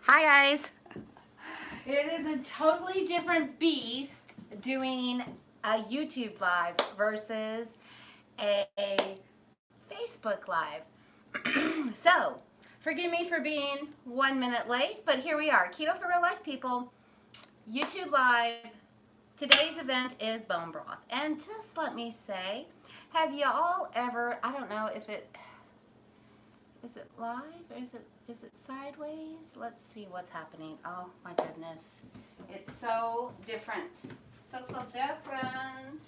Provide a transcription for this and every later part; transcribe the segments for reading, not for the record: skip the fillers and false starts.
Hi guys. It is a totally different beast doing a YouTube live versus a Facebook live. So, forgive me for being 1 minute late, but here we are. Keto for real life people, YouTube live. Today's event is bone broth. And just let me say, have y'all ever, I don't know if it, is it live? Is it sideways? Let's see what's happening. Oh my goodness. It's so different. So different.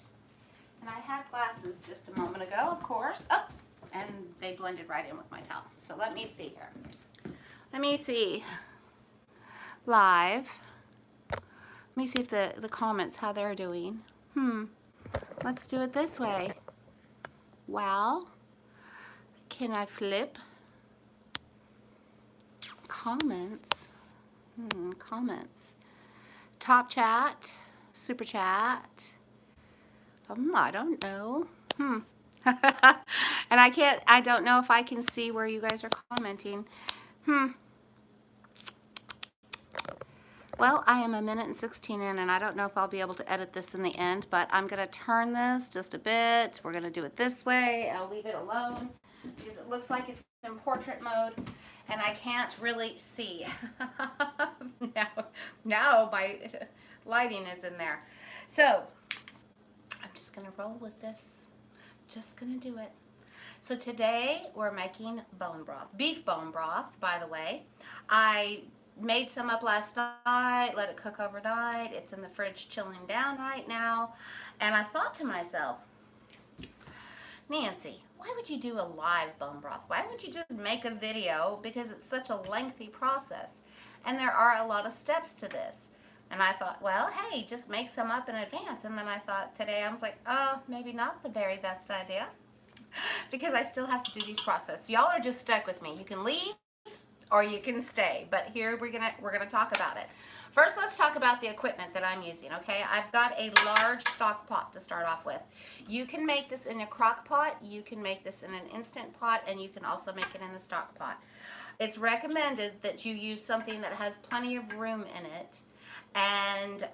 And I had glasses just a moment ago, of course. Oh, and they blended right in with my towel. So let me see here. Let me see. Live. Let me see if the comments, how they're doing. Let's do it this way. Wow. Can I flip? Comments. Comments. Top chat. Super chat. I don't know. And I don't know if I can see where you guys are commenting. Well, I am 1:16 in, and I don't know if I'll be able to edit this in the end, but I'm going to turn this just a bit. We're going to do it this way. I'll leave it alone because it looks like it's in portrait mode, and I can't really see. now my lighting is in there. So I'm just going to roll with this. Just going to do it. So today we're making bone broth. Beef bone broth, by the way. I made some up last night, let it cook overnight. It's in the fridge chilling down right now. And I thought to myself, Nancy, why would you do a live bone broth? Why wouldn't you just make a video? Because it's such a lengthy process. And there are a lot of steps to this. And I thought, well, hey, just make some up in advance. And then I thought today, I was like, oh, maybe not the very best idea. Because I still have to do these processes. Y'all are just stuck with me. You can leave or you can stay, but here we're gonna talk about it. First, let's talk about the equipment that I'm using, okay? I've got a large stock pot to start off with. You can make this in a crock pot, you can make this in an instant pot, and you can also make it in a stock pot. It's recommended that you use something that has plenty of room in it and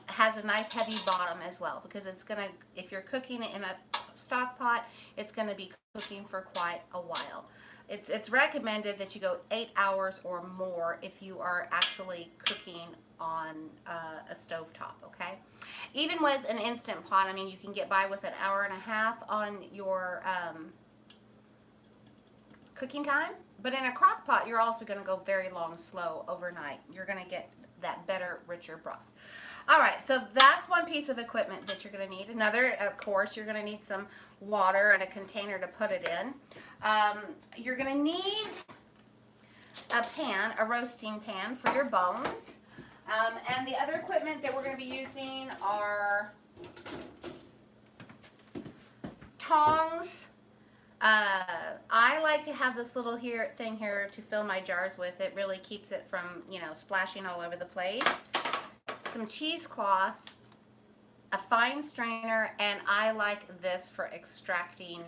has a nice heavy bottom as well, because it's gonna, if you're cooking it in a stock pot, it's gonna be cooking for quite a while. It's recommended that you go 8 hours or more if you are actually cooking on a stove top, okay? Even with an instant pot, I mean, you can get by with an hour and a half on your cooking time, but in a crock pot, you're also gonna go very long, slow overnight. You're gonna get that better, richer broth. All right, so that's one piece of equipment that you're going to need. Another, of course, you're going to need some water and a container to put it in. You're going to need a pan, a roasting pan for your bones. And the other equipment that we're going to be using are tongs. I like to have this little thing here to fill my jars with. It really keeps it from, splashing all over the place. Some cheesecloth, a fine strainer, and I like this for extracting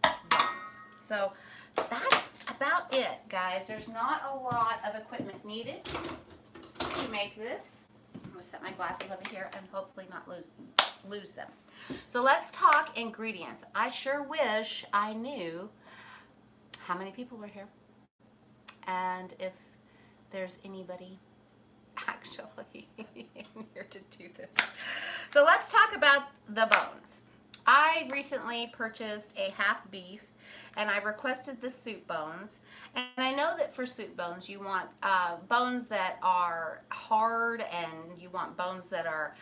bones. So that's about it, guys. There's not a lot of equipment needed to make this. I'm going to set my glasses over here and hopefully not lose them. So let's talk ingredients. I sure wish I knew how many people were here and if there's anybody actually in here to do this. So let's talk about the bones. I recently purchased a half beef and I requested the soup bones. And I know that for soup bones you want bones that are hard, and you want bones that are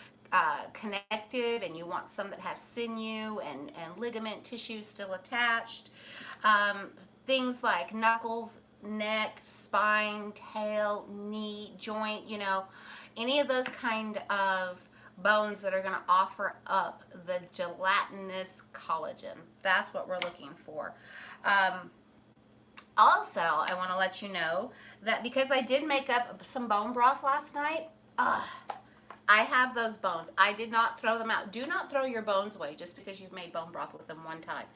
connected, and you want some that have sinew and ligament tissue still attached. Things like knuckles, neck, spine, tail, knee, joint, any of those kind of bones that are going to offer up the gelatinous collagen. That's what we're looking for. Also, I want to let you know that because I did make up some bone broth last night, I have those bones. I did not throw them out. Do not throw your bones away just because you've made bone broth with them one time.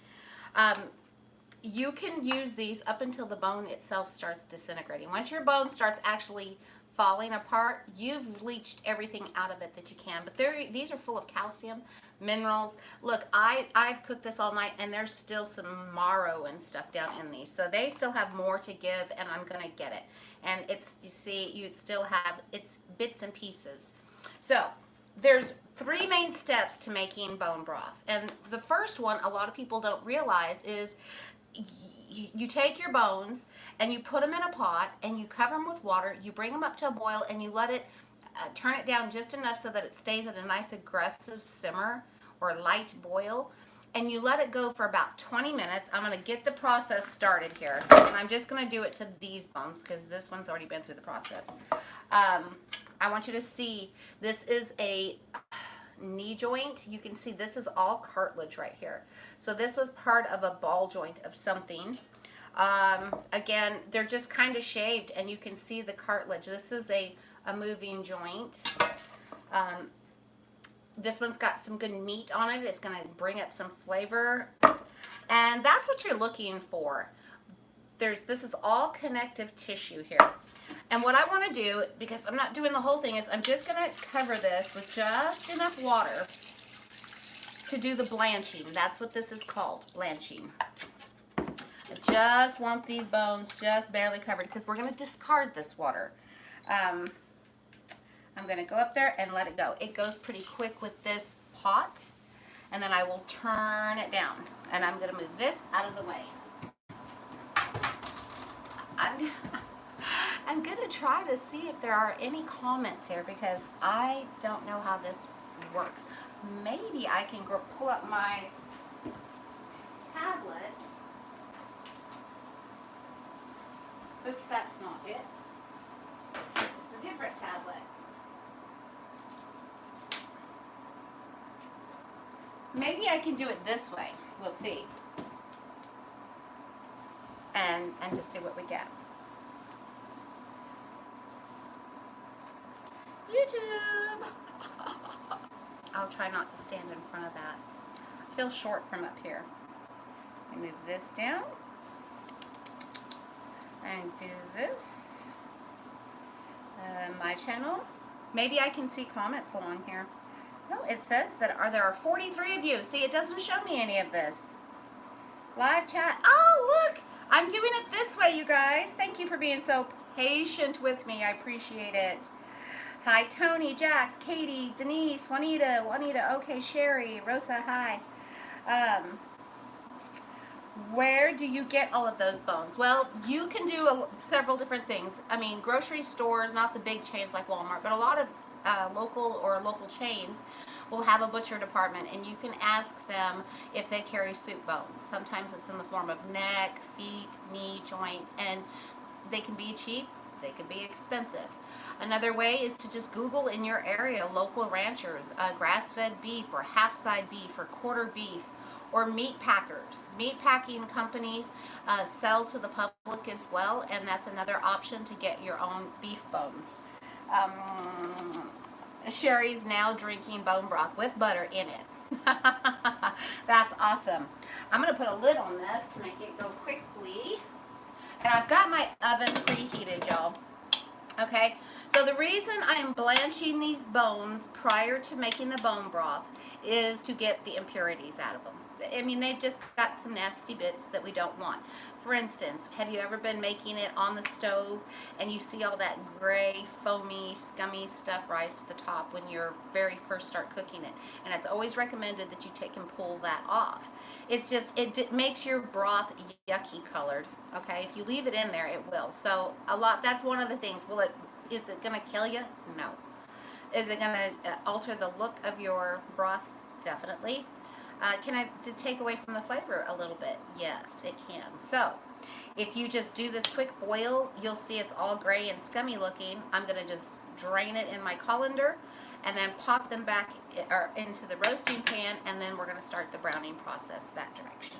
you can use these up until the bone itself starts disintegrating. Once your bone starts actually falling apart, you've leached everything out of it that you can. But these are full of calcium, minerals. Look, I've cooked this all night, and there's still some marrow and stuff down in these. So they still have more to give, and I'm going to get it. And it's, you see, you still have, it's bits and pieces. So there's 3 main steps to making bone broth. And the first one, a lot of people don't realize, is you take your bones and you put them in a pot and you cover them with water. You bring them up to a boil and you let it turn it down just enough so that it stays at a nice aggressive simmer or light boil. And you let it go for about 20 minutes. I'm going to get the process started here. And I'm just going to do it to these bones because this one's already been through the process. I want you to see, this is a knee joint. You can see this is all cartilage right here. So this was part of a ball joint of something. Again, they're just kind of shaved and you can see the cartilage. This is a moving joint. This one's got some good meat on it. It's going to bring up some flavor. And that's what you're looking for. This is all connective tissue here. And what I want to do, because I'm not doing the whole thing, is I'm just going to cover this with just enough water to do the blanching. That's what this is called, blanching. I just want these bones just barely covered because we're going to discard this water. I'm going to go up there and let it go. It goes pretty quick with this pot, and then I will turn it down. And I'm going to move this out of the way. I'm going to try to see if there are any comments here because I don't know how this works. Maybe I can pull up my tablet. Oops, that's not it. It's a different tablet. Maybe I can do it this way. We'll see. And just see what we get. YouTube! I'll try not to stand in front of that. I feel short from up here. I move this down. And do this. My channel. Maybe I can see comments along here. No, it says that there are 43 of you. See, it doesn't show me any of this. Live chat. Oh, look! I'm doing it this way, you guys. Thank you for being so patient with me. I appreciate it. Hi, Tony, Jax, Katie, Denise, Juanita, okay, Sherry, Rosa, hi. Where do you get all of those bones? Well, you can do several different things. I mean, grocery stores, not the big chains like Walmart, but a lot of local chains will have a butcher department, and you can ask them if they carry soup bones. Sometimes it's in the form of neck, feet, knee, joint, and they can be cheap, they can be expensive. Another way is to just Google in your area local ranchers, grass-fed beef or half-side beef or quarter beef, or meat packers. Meat packing companies sell to the public as well, and that's another option to get your own beef bones. Sherry's now drinking bone broth with butter in it. That's awesome. I'm going to put a lid on this to make it go quickly. And I've got my oven preheated, y'all. Okay, so the reason I'm blanching these bones prior to making the bone broth is to get the impurities out of them. I mean, they've just got some nasty bits that we don't want. For instance, have you ever been making it on the stove and you see all that gray, foamy, scummy stuff rise to the top when you're very first start cooking it? And it's always recommended that you take and pull that off. It's just, it makes your broth yucky colored, okay? If you leave it in there, it will. So that's one of the things. Is it going to kill you? No. Is it going to alter the look of your broth? Definitely. Can I take away from the flavor a little bit? Yes, it can. So, if you just do this quick boil, you'll see it's all gray and scummy looking. I'm going to just drain it in my colander and then pop them back into the roasting pan, and then we're going to start the browning process that direction.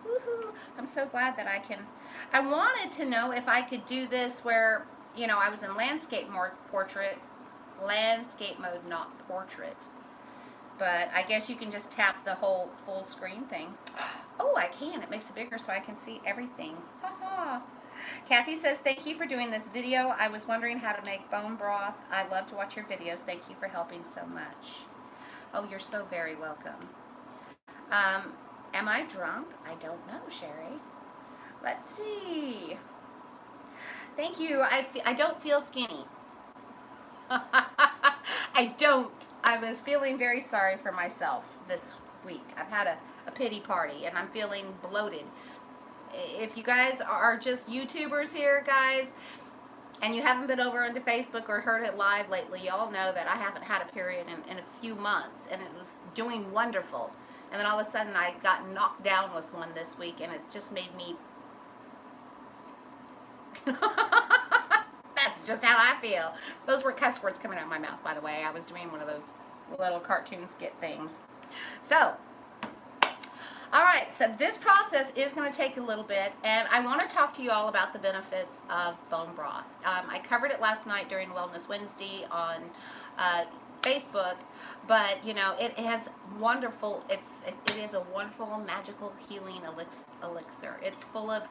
Woohoo! I'm so glad that I wanted to know if I could do this where, you know, I was in landscape mode, not portrait. But I guess you can just tap the whole full screen thing. Oh, I can. It makes it bigger so I can see everything. Haha. Kathy says, thank you for doing this video. I was wondering how to make bone broth. I love to watch your videos. Thank you for helping so much. Oh, you're so very welcome. Am I drunk? I don't know, Sherry. Let's see. Thank you. I don't feel skinny. I don't. I was feeling very sorry for myself this week. I've had a pity party and I'm feeling bloated. If you guys are just YouTubers here, guys, and you haven't been over onto Facebook or heard it live lately, y'all know that I haven't had a period in a few months, and it was doing wonderful. And then all of a sudden I got knocked down with one this week, and it's just made me... That's just how I feel. Those were cuss words coming out of my mouth, by the way. I was doing one of those little cartoon skit things. So, all right, so this process is going to take a little bit, and I want to talk to you all about the benefits of bone broth. I covered it last night during Wellness Wednesday on Facebook, but you know, it has wonderful, it is a wonderful magical healing elixir. It's full of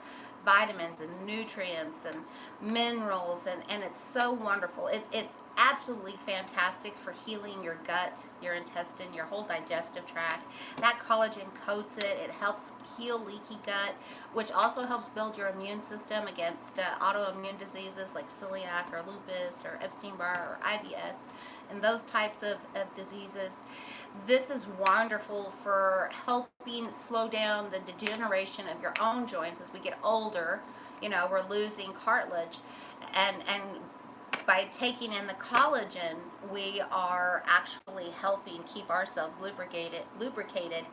vitamins and nutrients and minerals, and it's so wonderful. It's absolutely fantastic for healing your gut, your intestine, your whole digestive tract. That collagen coats it. It helps heal leaky gut, which also helps build your immune system against autoimmune diseases like celiac or lupus or Epstein-Barr or IBS and those types of diseases. This is wonderful for helping slow down the degeneration of your own joints as we get older. You know, we're losing cartilage, and by taking in the collagen, we are actually helping keep ourselves lubricated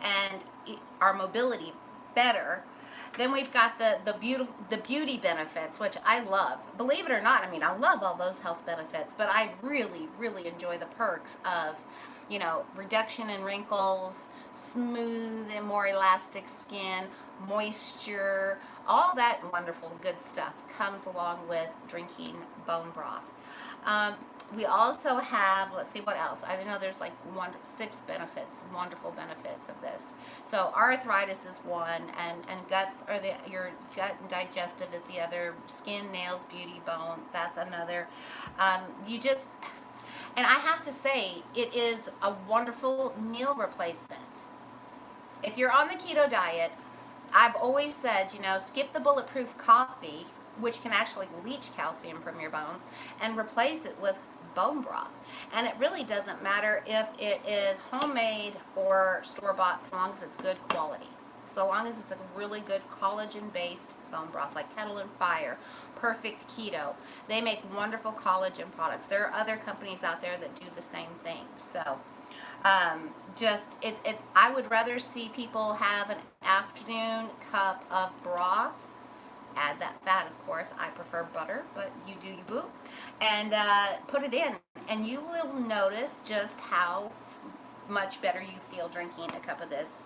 and our mobility better. Then we've got the beauty benefits, which I love. Believe it or not, I mean, I love all those health benefits, but I really, really enjoy the perks of, you know, reduction in wrinkles, smooth and more elastic skin, moisture, all that wonderful good stuff comes along with drinking bone broth. We also have, let's see what else. I know there's like 6 benefits, wonderful benefits of this. So arthritis is one, and guts are your gut and digestive is the other. Skin, nails, beauty, bone, that's another. And I have to say, it is a wonderful meal replacement. If you're on the keto diet, I've always said, you know, skip the bulletproof coffee, which can actually leach calcium from your bones, and replace it with bone broth. And it really doesn't matter if it is homemade or store-bought, so long as it's good quality. So long as it's a really good collagen-based bone broth, like Kettle and Fire, Perfect Keto. They make wonderful collagen products. There are other companies out there that do the same thing. So I would rather see people have an afternoon cup of broth. Add that fat, of course. I prefer butter, but you do you boo. And put it in, and you will notice just how much better you feel drinking a cup of this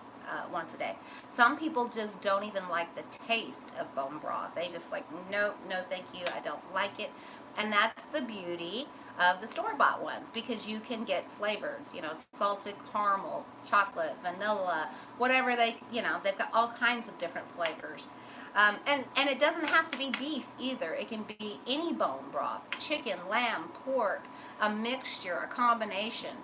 once a day. Some people just don't even like the taste of bone broth. They just like, no thank you, I don't like it. And that's the beauty of the store-bought ones, because you can get flavors, you know, salted caramel, chocolate, vanilla, whatever they, you know, they've got all kinds of different flavors. And it doesn't have to be beef either. It can be any bone broth, chicken, lamb, pork, a mixture, a combination.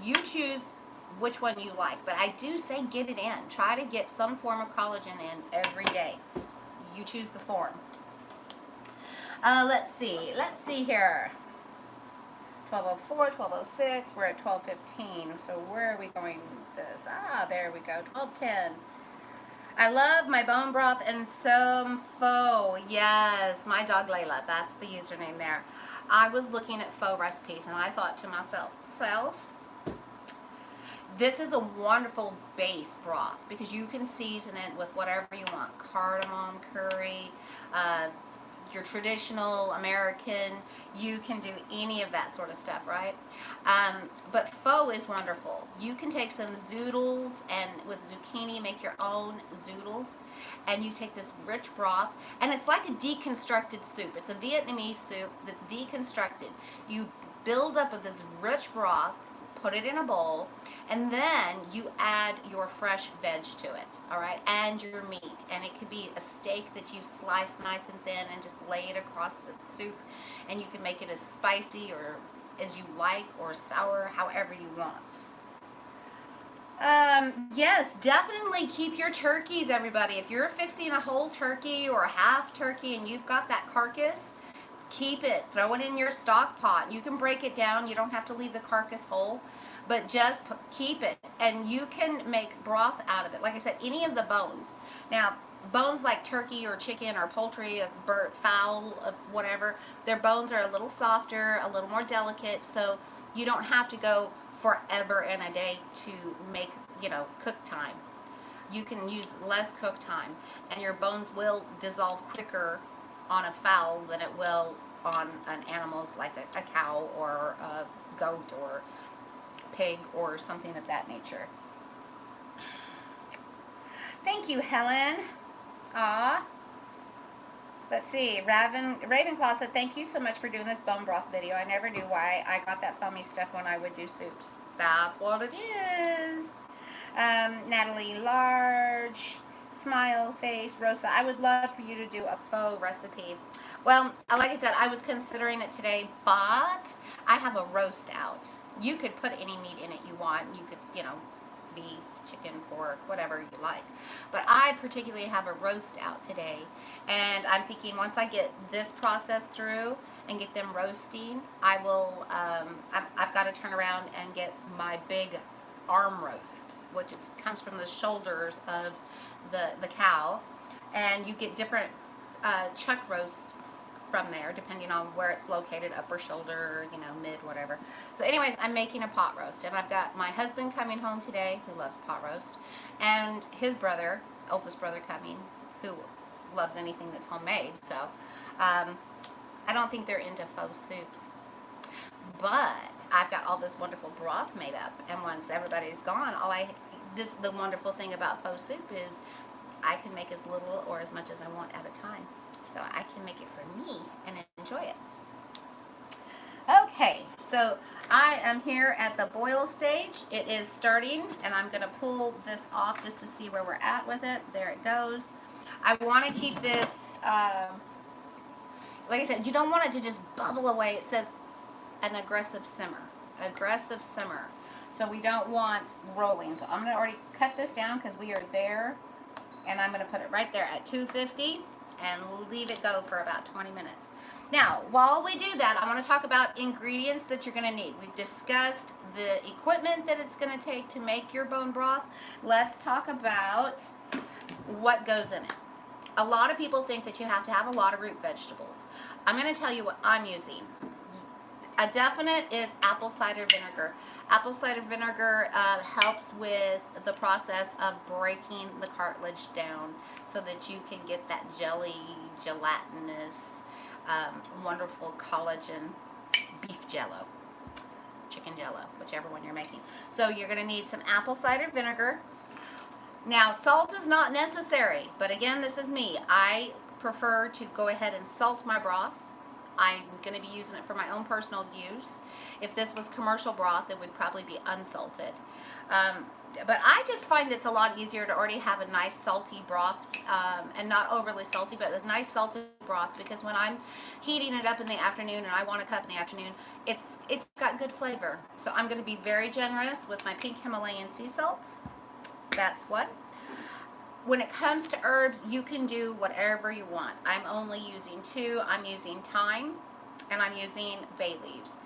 You choose which one you like, but I do say get it in. Try to get some form of collagen in every day. You choose the form. Let's see here. 12:04, 12:06, we're at 12:15. So where are we going with this? There we go, 12:10. I love my bone broth and some pho. Yes, my dog Layla, that's the username there. I was looking at pho recipes and I thought to myself, this is a wonderful base broth because you can season it with whatever you want. Cardamom, curry, your traditional American, you can do any of that sort of stuff, right? But pho is wonderful. You can take some zoodles and with zucchini make your own zoodles, and you take this rich broth, and it's like a deconstructed soup. It's a Vietnamese soup that's deconstructed. You build up with this rich broth, put it in a bowl, and then you add your fresh veg to it, all right, and your meat. And it could be a steak that you slice nice and thin and just lay it across the soup, and you can make it as spicy or as you like, or sour, however you want. Yes, definitely keep your turkeys, everybody. If you're fixing a whole turkey or a half turkey and you've got that carcass, keep it. Throw it in your stock pot. You can break it down. You don't have to leave the carcass whole, but just keep it. And you can make broth out of it. Like I said, any of the bones. Now, bones like turkey or chicken or poultry, of bird, fowl, of whatever, their bones are a little softer, a little more delicate, so you don't have to go forever and a day to make, cook time. You can use less cook time, and your bones will dissolve quicker on a fowl than it will on an animal's like a cow or a goat or pig or something of that nature. Thank you, Helen. Let's see. Ravenclaw said, thank you so much for doing this bone broth video. I never knew why I got that foamy stuff when I would do soups. That's what it is. Natalie Large, Smile Face, Rosa, I would love for you to do a faux recipe. Well, like I said, I was considering it today, but I have a roast out. You could put any meat in it you want. You could, beef, chicken, pork, whatever you like. But I particularly have a roast out today. And I'm thinking once I get this process through and get them roasting, I will, I've got to turn around and get my big arm roast, which comes from the shoulders of the cow. And you get different chuck roasts from there, depending on where it's located, upper shoulder, mid, whatever. So anyways, I'm making a pot roast, and I've got my husband coming home today, who loves pot roast, and his brother, oldest brother, coming, who loves anything that's homemade. So I don't think they're into faux soups, but I've got all this wonderful broth made up, and once everybody's gone, the wonderful thing about faux soup is I can make as little or as much as I want at a time. So I can make it for me and enjoy it. Okay, so I am here at the boil stage. It is starting, and I'm going to pull this off just to see where we're at with it. There it goes. I want to keep this, like I said, you don't want it to just bubble away. It says an aggressive simmer. Aggressive simmer. So we don't want rolling. So I'm going to already cut this down because we are there, and I'm going to put it right there at 250. And leave it go for about 20 minutes. Now, while we do that, I want to talk about ingredients that you're going to need. We've discussed the equipment that it's going to take to make your bone broth. Let's talk about what goes in it. A lot of people think that you have to have a lot of root vegetables. I'm going to tell you what I'm using. A definite is apple cider vinegar. Apple cider vinegar helps with the process of breaking the cartilage down so that you can get that jelly, gelatinous, wonderful collagen beef jello, chicken jello, whichever one you're making. So you're going to need some apple cider vinegar. Now, salt is not necessary, but again, this is me. I prefer to go ahead and salt my broth. I'm going to be using it for my own personal use. If this was commercial broth, it would probably be unsalted. But I just find it's a lot easier to already have a nice salty broth, and not overly salty, but a nice salted broth, because when I'm heating it up in the afternoon and I want a cup in the afternoon, it's got good flavor. So I'm going to be very generous with my pink Himalayan sea salt. That's one. When it comes to herbs, you can do whatever you want. I'm only using 2. I'm using thyme, and I'm using bay leaves.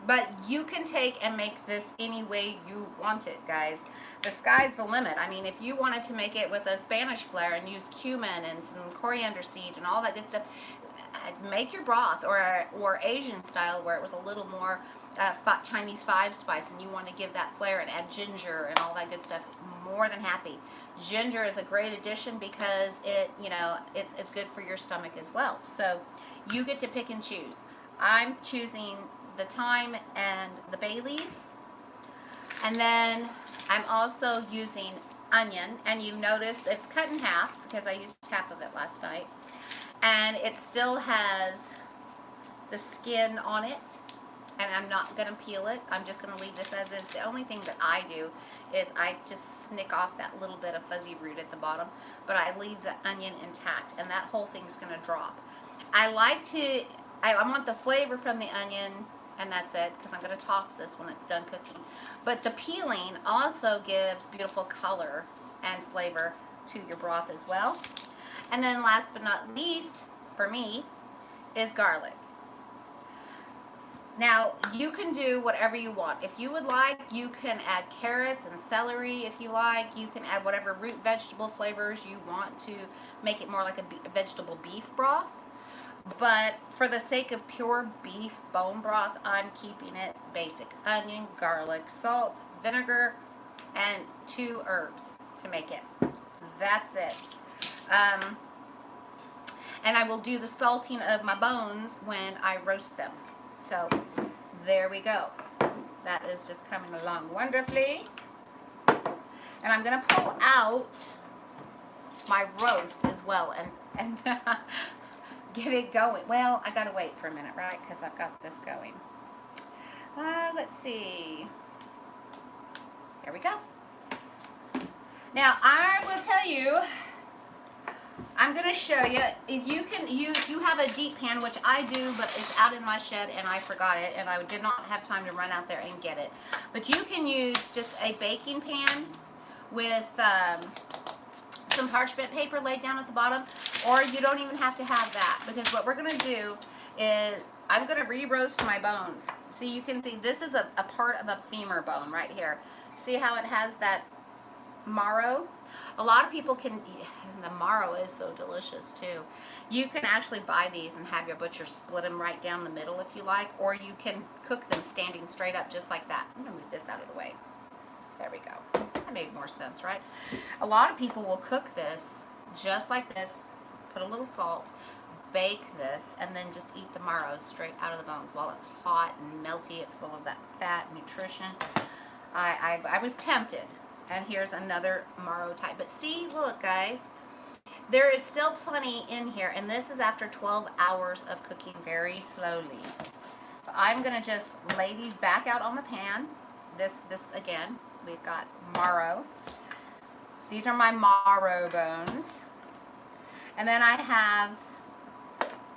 But you can take and make this any way you want it, guys. The sky's the limit. I mean, if you wanted to make it with a Spanish flair and use cumin and some coriander seed and all that good stuff, make your broth, or Asian style where it was a little more Chinese 5 spice, and you want to give that flair and add ginger and all that good stuff. More than happy. Ginger is a great addition because it's good for your stomach as well. So you get to pick and choose. I'm choosing the thyme and the bay leaf, and then I'm also using onion, and you notice it's cut in half because I used half of it last night, and it still has the skin on it. and I'm not going to peel it. I'm just going to leave this as is. The only thing that I do is I just snick off that little bit of fuzzy root at the bottom, but I leave the onion intact, and that whole thing's going to drop. I like to, I want the flavor from the onion, and that's it, because I'm going to toss this when it's done cooking. But the peeling also gives beautiful color and flavor to your broth as well. And then last but not least, for me, is garlic. Now, you can do whatever you want. If you would like, you can add carrots and celery if you like. You can add whatever root vegetable flavors you want to make it more like a vegetable beef broth. But for the sake of pure beef bone broth, I'm keeping it basic. Onion, garlic, salt, vinegar, and 2 herbs to make it. That's it. And I will do the salting of my bones when I roast them. So there we go. That is just coming along wonderfully. And I'm going to pull out my roast as well and get it going. Well, I got to wait for a minute, right? Because I've got this going. Let's see. Here we go. Now, I will tell you, I'm going to show you, if you can, you have a deep pan, which I do, but it's out in my shed and I forgot it, and I did not have time to run out there and get it. But you can use just a baking pan with some parchment paper laid down at the bottom, or you don't even have to have that, because what we're going to do is I'm going to re-roast my bones. So you can see this is a part of a femur bone right here. See how it has that marrow? A lot of people can, the marrow is so delicious too. You can actually buy these and have your butcher split them right down the middle if you like, or you can cook them standing straight up just like that. I'm going to move this out of the way. There we go. That made more sense, right? A lot of people will cook this just like this, put a little salt, bake this, and then just eat the marrow straight out of the bones while it's hot and melty. It's full of that fat nutrition. I was tempted. And here's another marrow type. But see, look, guys, there is still plenty in here. And this is after 12 hours of cooking very slowly. I'm going to just lay these back out on the pan. This again, we've got marrow. These are my marrow bones. And then I have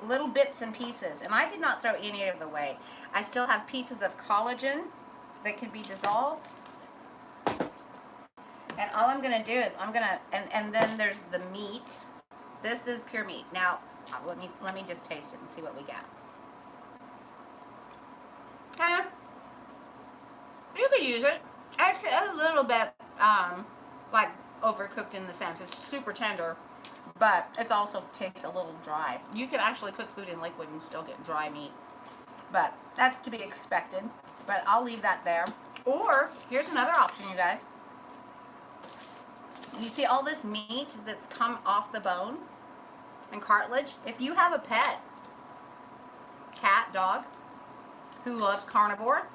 little bits and pieces. And I did not throw any of them away. I still have pieces of collagen that can be dissolved. And all I'm going to do is I'm going to, and then there's the meat. This is pure meat. Now, let me just taste it and see what we got. You could use it. It's a little bit, like overcooked in the sense. It's super tender, but it also tastes a little dry. You can actually cook food in liquid and still get dry meat. But that's to be expected. But I'll leave that there. Or, here's another option, you guys. You see all this meat that's come off the bone and cartilage? If you have a pet, cat, dog, who loves carnivore,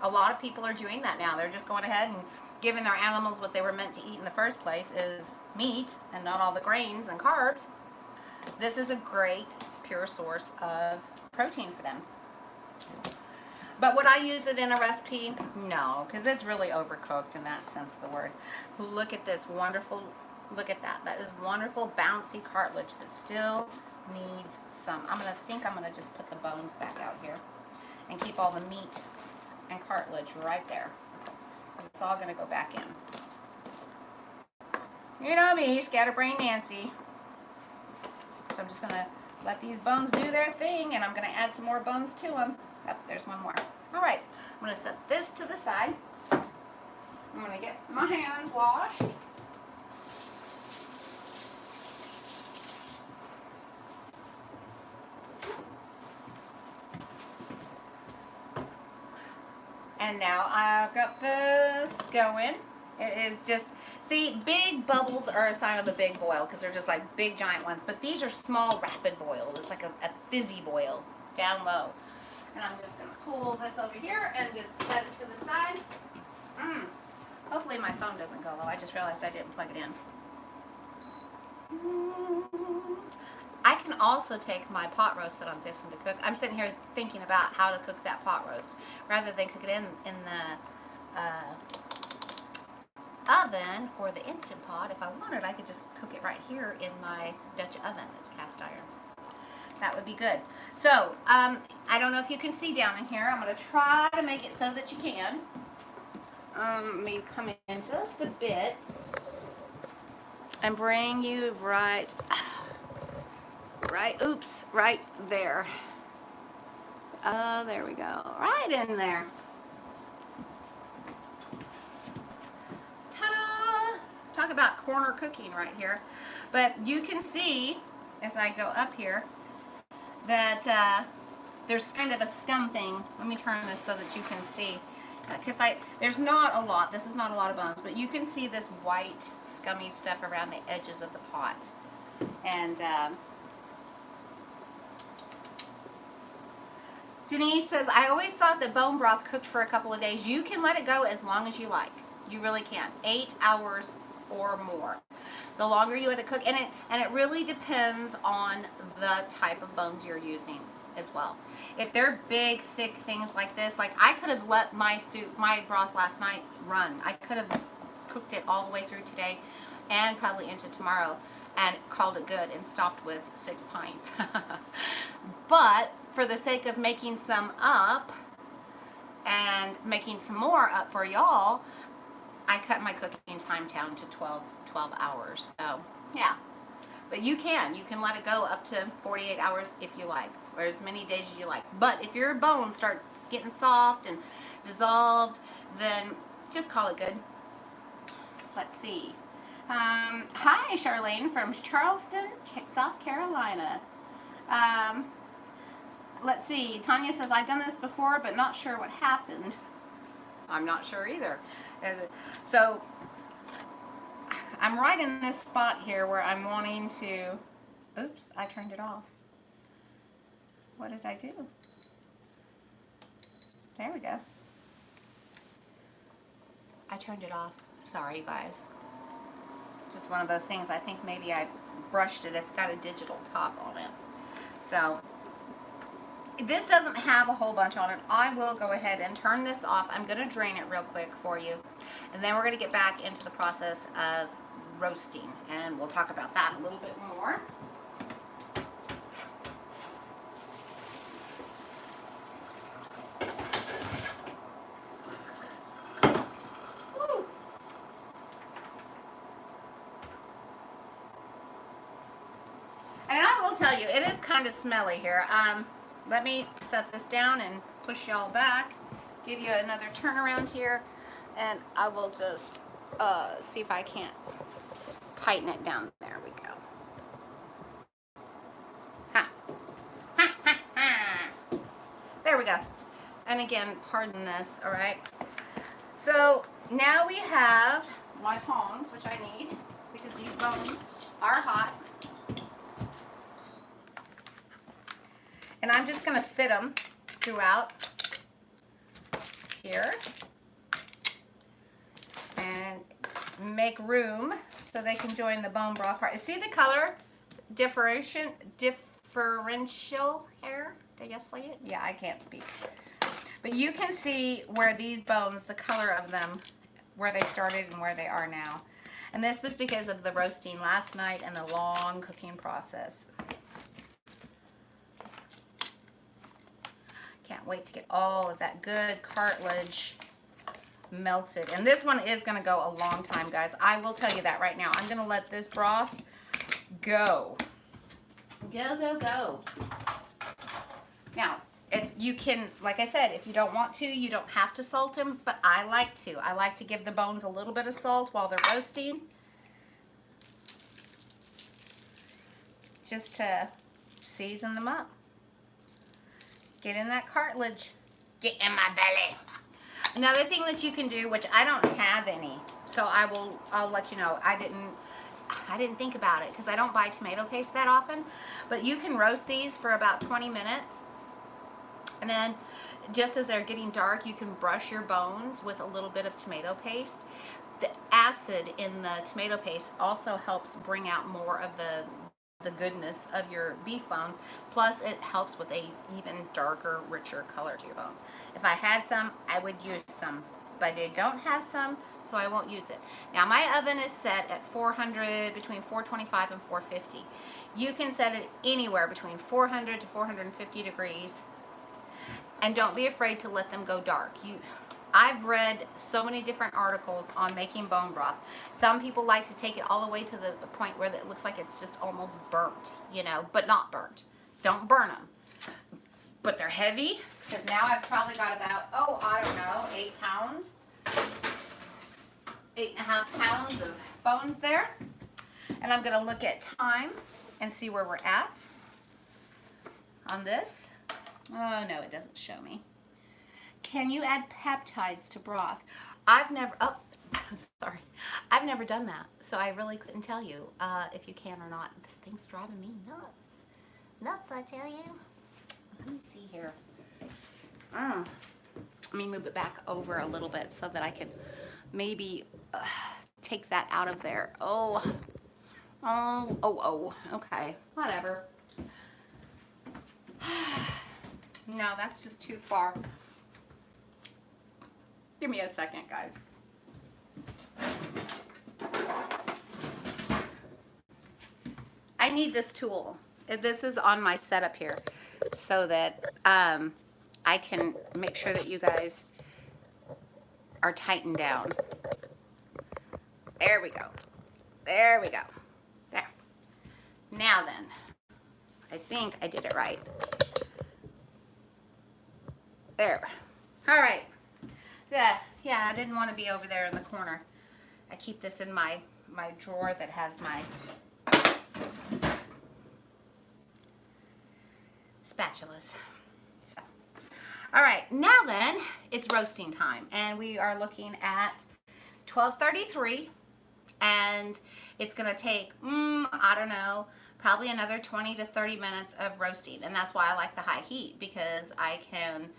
a lot of people are doing that now. They're just going ahead and giving their animals what they were meant to eat in the first place is meat and not all the grains and carbs. This is a great pure source of protein for them. But would I use it in a recipe? No, because it's really overcooked in that sense of the word. Look at this wonderful, look at that. That is wonderful, bouncy cartilage that still needs some. I'm going to just put the bones back out here and keep all the meat and cartilage right there. It's all going to go back in. You know me, scatterbrain Nancy. So I'm just going to let these bones do their thing, and I'm going to add some more bones to them. Oh, there's one more. All right, I'm going to set this to the side. I'm going to get my hands washed. And now I've got this going. It is just, see, big bubbles are a sign of a big boil because they're just like big giant ones. But these are small rapid boil. It's like a fizzy boil down low. And I'm just going to pull this over here and just set it to the side. Hopefully my phone doesn't go low. I just realized I didn't plug it in. I can also take my pot roast that I'm fixing to cook. I'm sitting here thinking about how to cook that pot roast rather than cook it in the oven or the Instant Pot. If I wanted, I could just cook it right here in my Dutch oven. It's cast iron. That would be good. So, I don't know if you can see down in here. I'm going to try to make it so that you can. Maybe come in just a bit and bring you right there. Oh, there we go. Right in there. Ta-da! Talk about corner cooking right here. But you can see, as I go up here, that there's kind of a scum thing. Let me turn this so that you can see. Because there's not a lot. This is not a lot of bones. But you can see this white, scummy stuff around the edges of the pot. And Denise says, I always thought that bone broth cooked for a couple of days. You can let it go as long as you like. You really can. 8 hours or more. The longer you let it cook. And it really depends on the type of bones you're using as well. If they're big, thick things like this, like I could have let my broth last night run. I could have cooked it all the way through today and probably into tomorrow and called it good and stopped with 6 pints. But for the sake of making some up and making some more up for y'all, I cut my cooking time down to 12 hours. So, yeah. But you can let it go up to 48 hours if you like, or as many days as you like. But if your bone starts getting soft and dissolved, then just call it good. Let's see. Hi, Charlene from Charleston, South Carolina. Let's see. Tanya says, I've done this before, but not sure what happened. I'm not sure either. So I'm right in this spot here where I'm wanting to... Oops, I turned it off. What did I do? There we go. I turned it off. Sorry, you guys. Just one of those things. I think maybe I brushed it. It's got a digital top on it. So this doesn't have a whole bunch on it. I will go ahead and turn this off. I'm going to drain it real quick for you. And then we're going to get back into the process of roasting. And we'll talk about that a little bit more. Woo. And I will tell you, it is kind of smelly here. Let me set this down and push y'all back. Give you another turn around here. And I will just see if I can't tighten it down. There we go. Ha. Ha, ha, ha. There we go. And again, pardon this, all right? So now we have my tongs, which I need because these bones are hot. And I'm just going to fit them throughout here and make room so they can join the bone broth part. See the color differential here? Did I say it? Yeah, I can't speak. But you can see where these bones, the color of them, where they started and where they are now. And this was because of the roasting last night and the long cooking process. Can't wait to get all of that good cartilage melted. And this one is going to go a long time, guys. I will tell you that right now. I'm going to let this broth go. Go, go, go. Now, you can, like I said, if you don't want to, you don't have to salt them, but I like to. I like to give the bones a little bit of salt while they're roasting. Just to season them up. Get in that cartilage. Get in my belly. Another thing that you can do, which I don't have any, so I'll let you know. I didn't think about it because I don't buy tomato paste that often, but you can roast these for about 20 minutes. And then just as they're getting dark, you can brush your bones with a little bit of tomato paste. The acid in the tomato paste also helps bring out more of the the goodness of your beef bones. Plus, it helps with a even darker, richer color to your bones. If I had some, I would use some, but I don't have some, so I won't use it. Now, my oven is set at 400, between 425 and 450. You can set it anywhere between 400 to 450 degrees, and don't be afraid to let them go dark. I've read so many different articles on making bone broth. Some people like to take it all the way to the point where it looks like it's just almost burnt, you know, but not burnt. Don't burn them. But they're heavy, because now I've probably got about, oh, I don't know, 8 pounds. 8.5 pounds of bones there. And I'm going to look at time and see where we're at on this. Oh, no, it doesn't show me. Can you add peptides to broth? I've never, oh, I'm sorry. I've never done that, so I really couldn't tell you if you can or not. This thing's driving me nuts. Nuts, I tell you. Let me see here. Let me move it back over a little bit so that I can maybe take that out of there. Okay, whatever. No, that's just too far. Give me a second, guys. I need this tool. This is on my setup here so that I can make sure that you guys are tightened down. There we go. There we go. There. Now then, I think I did it right. There. All right. Yeah, I didn't want to be over there in the corner. I keep this in my drawer that has my spatulas. So, all right, now then, it's roasting time, and we are looking at 12:33, and it's going to take, I don't know, probably another 20 to 30 minutes of roasting, and that's why I like the high heat, because I can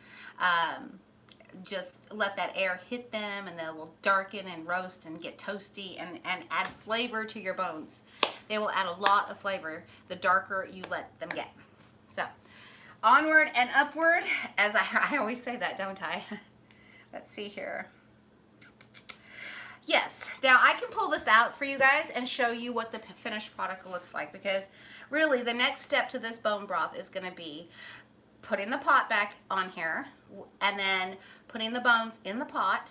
just let that air hit them, and they will darken and roast and get toasty and add flavor to your bones. They will add a lot of flavor the darker you let them get. So, onward and upward, as I always say that, don't I? Let's see here. Yes, now I can pull this out for you guys and show you what the finished product looks like, because really the next step to this bone broth is going to be putting the pot back on here, and then putting the bones in the pot,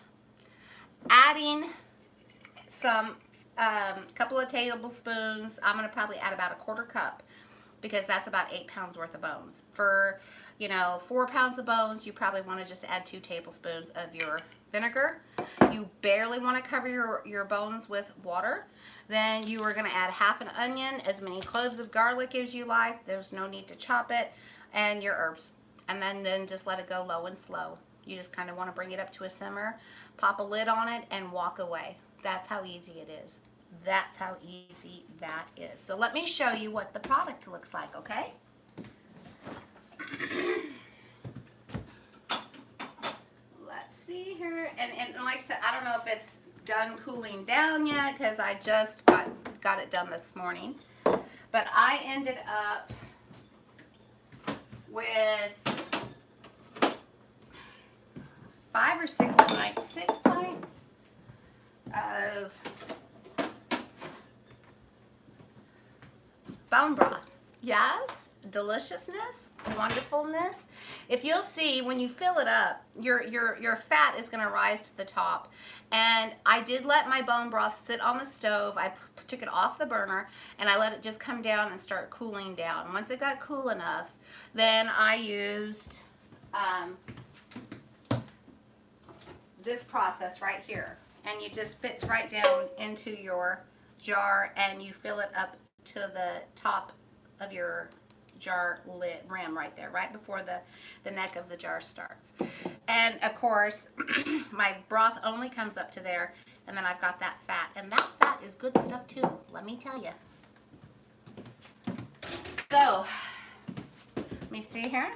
adding some couple of tablespoons. I'm going to probably add about a 1/4 cup, because that's about 8 pounds worth of bones. For, 4 pounds of bones, you probably want to just add 2 tablespoons of your vinegar. You barely want to cover your bones with water. Then you are going to add half an onion, as many cloves of garlic as you like. There's no need to chop it. And your herbs. And then just let it go low and slow. You just kind of want to bring it up to a simmer, pop a lid on it, and walk away. That's how easy it is. That's how easy that is. So let me show you what the product looks like, okay? Let's see here. And like I said, I don't know if it's done cooling down yet, because I just got it done this morning. But I ended up with 5 or 6 pints, 6 pints of bone broth. Yes, deliciousness, wonderfulness. If you'll see, when you fill it up, your fat is going to rise to the top. And I did let my bone broth sit on the stove. I took it off the burner, and I let it just come down and start cooling down. Once it got cool enough, then I used this process right here. And it just fits right down into your jar, and you fill it up to the top of your jar lid rim right there, right before the neck of the jar starts. And of course, my broth only comes up to there, and then I've got that fat, and that fat is good stuff too, let me tell you. So, let me see here.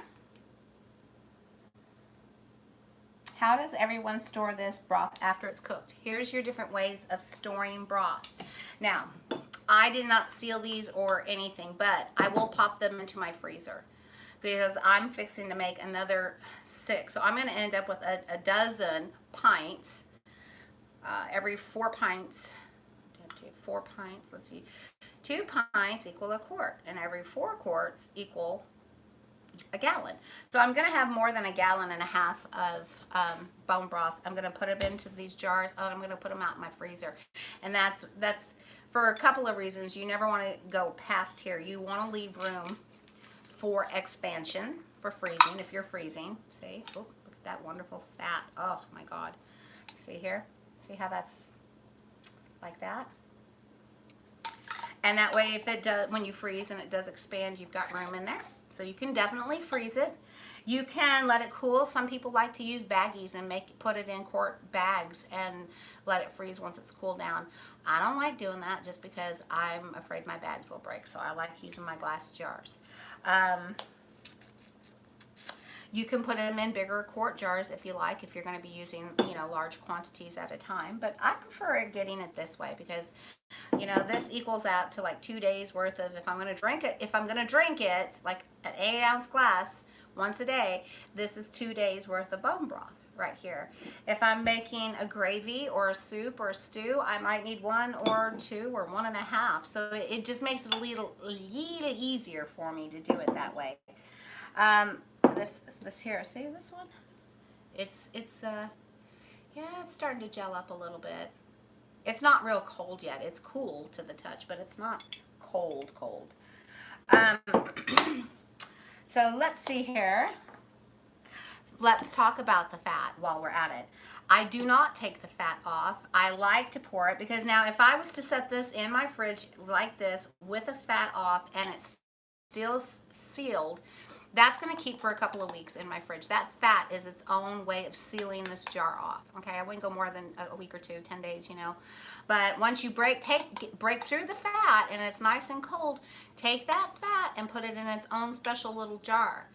How does everyone store this broth after it's cooked? Here's your different ways of storing broth. Now, I did not seal these or anything, but I will pop them into my freezer because I'm fixing to make another 6. So I'm going to end up with a dozen pints. Every 4 pints, 4 pints, let's see, 2 pints equal a quart, and every 4 quarts equal a gallon. So I'm going to have more than a gallon and a half of bone broth. I'm going to put them into these jars. I'm going to put them out in my freezer. And that's for a couple of reasons. You never want to go past here. You want to leave room for expansion, for freezing, if you're freezing. See? Oh, look at that wonderful fat. Oh, my God. See here? See how that's like that? And that way, if it does, when you freeze and it does expand, you've got room in there. So you can definitely freeze it. You can let it cool. Some people like to use baggies and put it in quart bags and let it freeze once it's cooled down. I don't like doing that just because I'm afraid my bags will break. So I like using my glass jars. You can put them in bigger quart jars if you like, if you're going to be using, you know, large quantities at a time. But I prefer getting it this way because, you know, this equals out to like 2 days worth of, if I'm going to drink it, like an 8-ounce glass once a day, this is 2 days worth of bone broth right here. If I'm making a gravy or a soup or a stew, I might need 1 or 2 or 1.5. So it just makes it a little easier for me to do it that way. This here, see this one? It's yeah, it's starting to gel up a little bit. It's not real cold yet. It's cool to the touch, but it's not cold. So let's see here. Let's talk about the fat while we're at it. I do not take the fat off. I like to pour it because now if I was to set this in my fridge like this with the fat off and it's still sealed, that's going to keep for a couple of weeks in my fridge. That fat is its own way of sealing this jar off. Okay, I wouldn't go more than a week or 2, 10 days, you know. But once you break through the fat and it's nice and cold, take that fat and put it in its own special little jar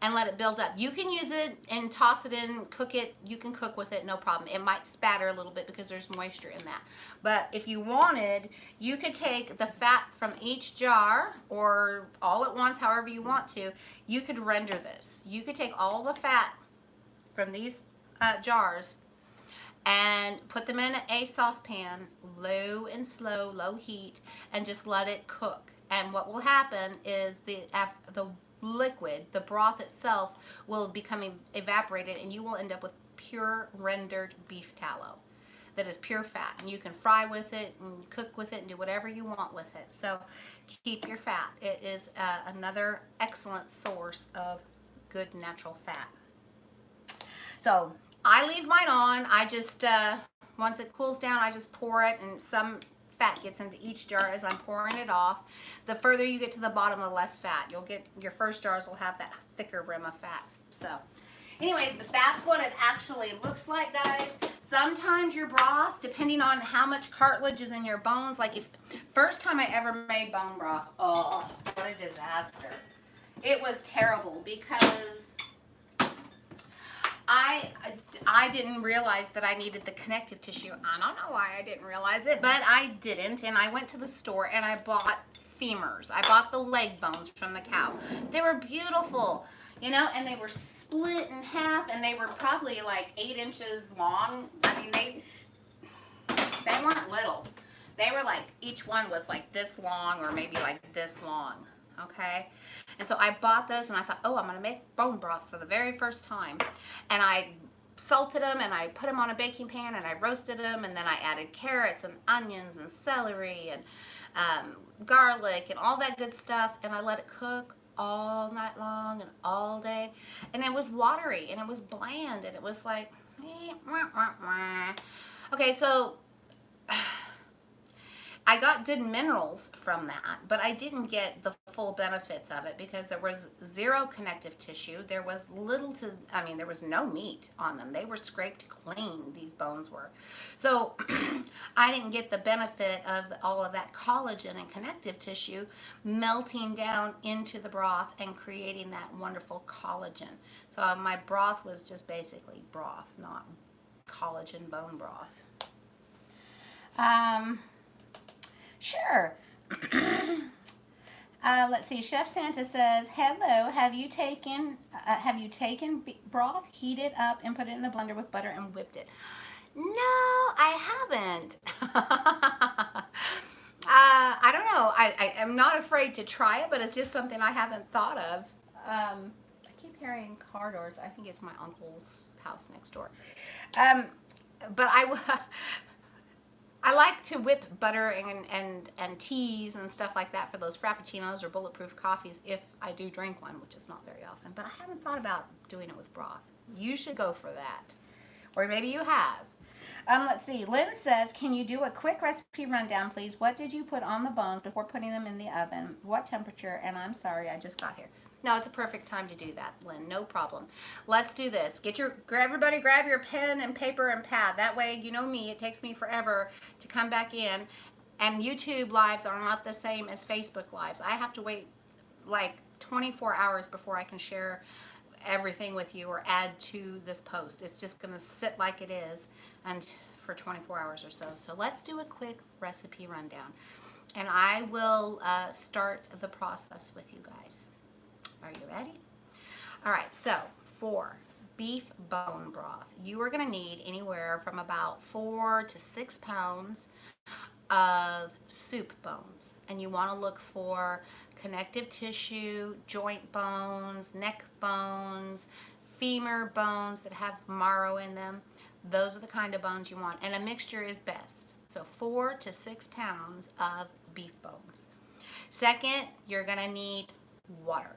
and let it build up. You can use it and toss it in, cook it. You can cook with it, no problem. It might spatter a little bit because there's moisture in that. But if you wanted, you could take the fat from each jar or all at once, however you want to. You could render this. You could take all the fat from these jars and put them in a saucepan, low heat, and just let it cook. And what will happen is the liquid, the broth itself, will become evaporated, and you will end up with pure rendered beef tallow that is pure fat. And you can fry with it and cook with it and do whatever you want with it. So keep your fat. It is another excellent source of good natural fat. So I leave mine on. I just, once it cools down, I just pour it, and some fat gets into each jar as I'm pouring it off. The further you get to the bottom, the less fat. You'll get, your first jars will have that thicker rim of fat. So anyways, but that's what it actually looks like, guys. Sometimes your broth, depending on how much cartilage is in your bones, like if first time I ever made bone broth, oh, what a disaster. It was terrible because I didn't realize that I needed the connective tissue. I don't know why I didn't realize it, but I didn't. And I went to the store and I bought femurs. I bought the leg bones from the cow. They were beautiful, you know, and they were split in half, and they were probably like 8 inches long. I mean, they weren't little. They were like, each one was like this long or maybe like this long, okay? And so I bought those and I thought, oh, I'm going to make bone broth for the very first time. And I salted them and I put them on a baking pan and I roasted them, and then I added carrots and onions and celery and garlic and all that good stuff, and I let it cook all night long and all day, and it was watery and it was bland and it was like okay, so I got good minerals from that, but I didn't get the full benefits of it because there was zero connective tissue. There was little to, I mean, there was no meat on them. They were scraped clean, these bones were. So I didn't get the benefit of all of that collagen and connective tissue melting down into the broth and creating that wonderful collagen. So my broth was just basically broth, not collagen bone broth. Sure. Let's see. Chef Santa says, "Hello. Have you taken broth, heated up, and put it in a blender with butter and whipped it?" No, I haven't. I don't know. I am not afraid to try it, but it's just something I haven't thought of. I keep hearing car doors. I think it's my uncle's house next door. But I like to whip butter and teas and stuff like that for those frappuccinos or bulletproof coffees if I do drink one, which is not very often. But I haven't thought about doing it with broth. You should go for that. Or maybe you have. Let's see. Lynn says, "Can you do a quick recipe rundown, please? What did you put on the bones before putting them in the oven? What temperature?" And I'm sorry, I just got here. No, it's a perfect time to do that, Lynn. No problem. Let's do this. Everybody grab your pen and paper and pad. That way, you know me, it takes me forever to come back in. And YouTube lives are not the same as Facebook lives. I have to wait like 24 hours before I can share everything with you or add to this post. It's just going to sit like it is and for 24 hours or so. So let's do a quick recipe rundown. And I will start the process with you guys. Are you ready? All right, so for beef bone broth, you are going to need anywhere from about 4 to 6 pounds of soup bones. And you want to look for connective tissue, joint bones, neck bones, femur bones that have marrow in them. Those are the kind of bones you want. And a mixture is best. So 4 to 6 pounds of beef bones. Second, you're going to need water.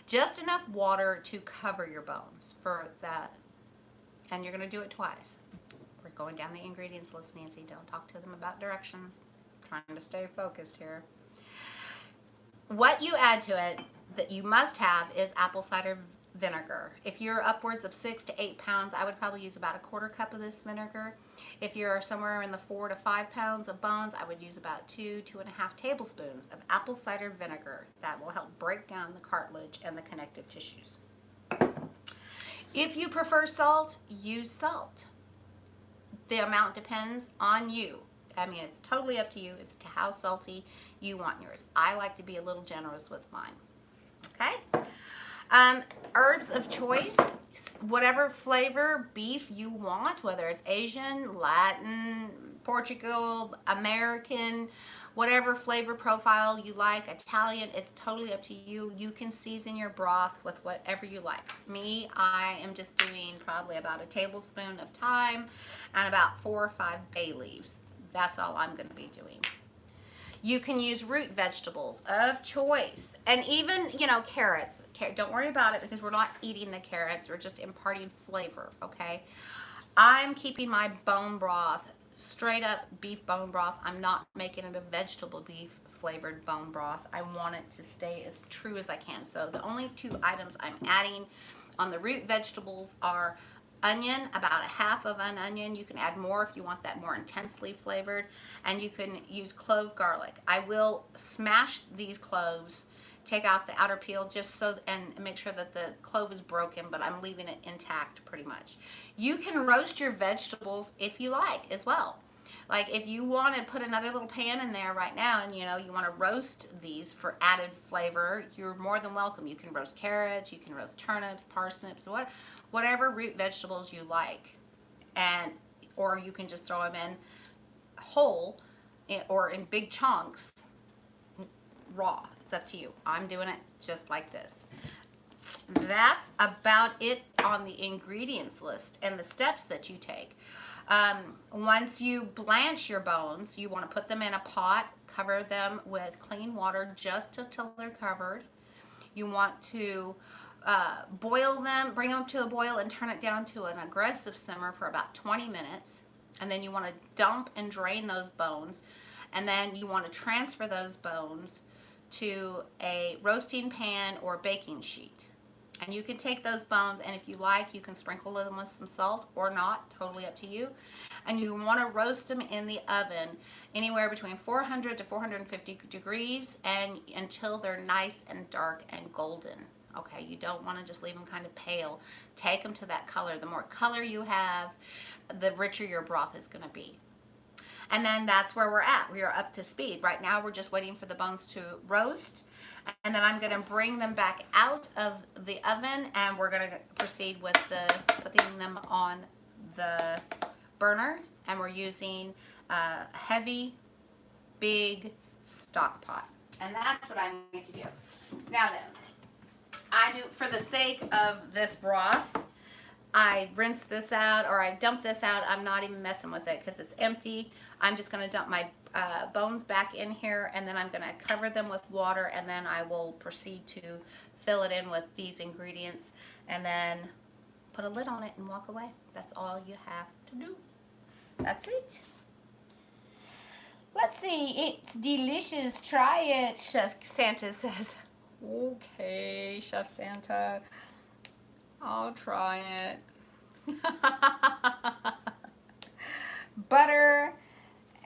Just enough water to cover your bones for that. And you're going to do it twice. We're going down the ingredients list, Nancy. Don't talk to them about directions. I'm trying to stay focused here. What you add to it that you must have is apple cider vinegar. If you're upwards of 6 to 8 pounds, I would probably use about a quarter cup of this vinegar. If you're somewhere in the 4 to 5 pounds of bones, I would use about 2.5 tablespoons of apple cider vinegar. That will help break down the cartilage and the connective tissues. If you prefer salt, use salt. The amount depends on you. I mean, it's totally up to you as to how salty you want yours. I like to be a little generous with mine. Okay? Herbs of choice, whatever flavor beef you want, whether it's Asian, Latin, Portugal, American, whatever flavor profile you like, Italian, it's totally up to you. You can season your broth with whatever you like. Me, I am just doing probably about a tablespoon of thyme and about 4 or 5 bay leaves. That's all I'm going to be doing. You can use root vegetables of choice. And even, carrots. Don't worry about it because we're not eating the carrots. We're just imparting flavor, okay? I'm keeping my bone broth straight up beef bone broth. I'm not making it a vegetable beef flavored bone broth. I want it to stay as true as I can. So the only 2 items I'm adding on the root vegetables are onion, about a half of an onion. You can add more if you want that more intensely flavored. And you can use clove garlic. I will smash these cloves, take off the outer peel just so, and make sure that the clove is broken, but I'm leaving it intact pretty much. You can roast your vegetables if you like as well. Like if you want to put another little pan in there right now and you want to roast these for added flavor, you're more than welcome. You can roast carrots, you can roast turnips, parsnips, whatever root vegetables you like. Or you can just throw them in whole or in big chunks raw. It's up to you. I'm doing it just like this. That's about it on the ingredients list and the steps that you take. Once you blanch your bones, you want to put them in a pot, cover them with clean water just until they're covered. You want to boil them, bring them to a boil and turn it down to an aggressive simmer for about 20 minutes. And then you want to dump and drain those bones. And then you want to transfer those bones to a roasting pan or baking sheet. And you can take those bones, and if you like, you can sprinkle them with some salt or not, totally up to you. And you want to roast them in the oven anywhere between 400 to 450 degrees and until they're nice and dark and golden. Okay, you don't want to just leave them kind of pale. Take them to that color. The more color you have, the richer your broth is going to be. And then that's where we're at. We are up to speed. Right now we're just waiting for the bones to roast. And then I'm going to bring them back out of the oven, and we're going to proceed with putting them on the burner. And we're using a heavy, big stock pot. And that's what I need to do. Now then, I do, for the sake of this broth, I rinse this out, or I dump this out. I'm not even messing with it because it's empty. I'm just going to dump my bones back in here, and then I'm going to cover them with water, and then I will proceed to fill it in with these ingredients, and then put a lid on it and walk away. That's all you have to do. That's it. Let's see. It's delicious. Try it, Chef Santa says. Okay, Chef Santa. I'll try it. Butter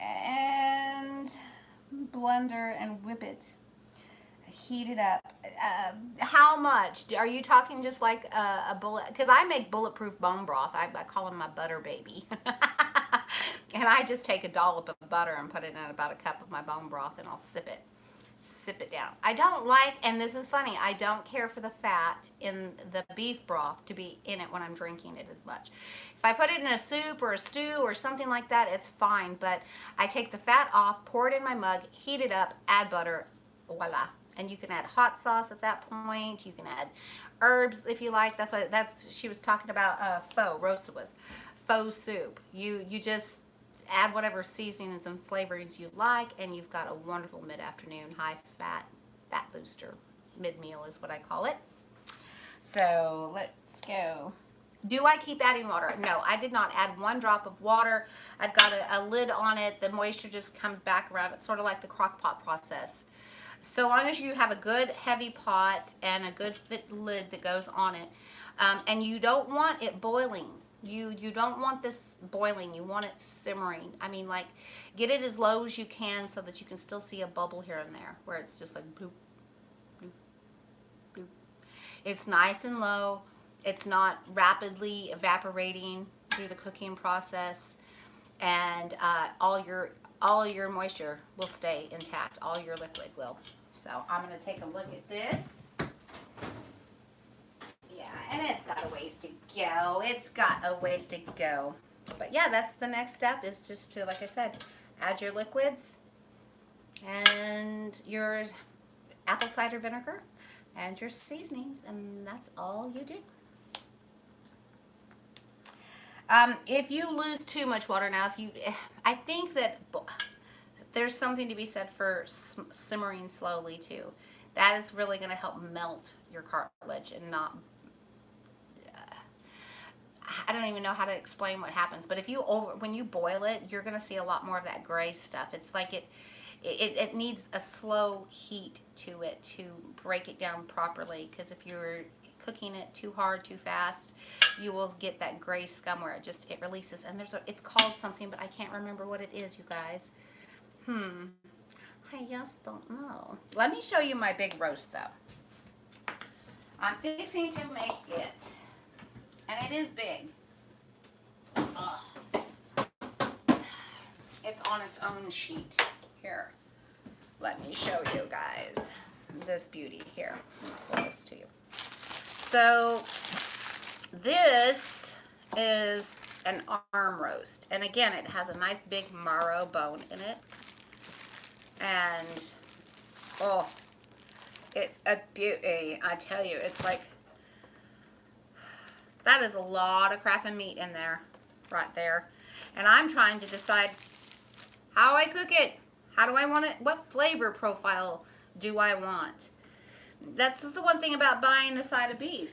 and blender and whip it. Heat it up. How much? Are you talking just like a bullet? Because I make bulletproof bone broth. I call him my butter baby. And I just take a dollop of butter and put it in about a cup of my bone broth, and I'll sip it down. I don't like, and this is funny, I don't care for the fat in the beef broth to be in it when I'm drinking it as much. If I put it in a soup or a stew or something like that, it's fine, but I take the fat off, pour it in my mug, heat it up, add butter, voila. And you can add hot sauce at that point. You can add herbs if you like. She was talking about pho. Rosa was faux soup. You just add whatever seasonings and flavorings you like, and you've got a wonderful mid-afternoon high fat booster. Mid-meal is what I call it. So let's go. Do I keep adding water? No, I did not add one drop of water. I've got a lid on it. The moisture just comes back around. It's sort of like the crock pot process. So long as you have a good heavy pot and a good fit lid that goes on it, and you don't want it boiling. You don't want this boiling. You want it simmering. I mean, like, get it as low as you can so that you can still see a bubble here and there, where it's just like bloop, bloop, bloop. It's nice and low. It's not rapidly evaporating through the cooking process, and all your moisture will stay intact. All your liquid will. So I'm going to take a look at this. Yeah, and it's got a ways to go. It's got a ways to go. But yeah, that's the next step, is just to, like I said, add your liquids and your apple cider vinegar and your seasonings, and that's all you do. If you lose too much water now, I think that there's something to be said for simmering slowly too. That is really going to help melt your cartilage and not. I don't even know how to explain what happens, but when you boil it, you're going to see a lot more of that gray stuff. It's like it needs a slow heat to it to break it down properly, because if you're cooking it too hard, too fast, you will get that gray scum where it releases. And it's called something, but I can't remember what it is, you guys. I just don't know. Let me show you my big roast, though. I'm fixing to make it, and it is big. It's on its own sheet. Here, let me show you guys this beauty here. I'll pull this to you. So this is an arm roast, and again, it has a nice big marrow bone in it, and oh, it's a beauty. I tell you, it's like, that is a lot of crap and meat in there, right there. And I'm trying to decide how I cook it. How do I want it? What flavor profile do I want? That's the one thing about buying a side of beef.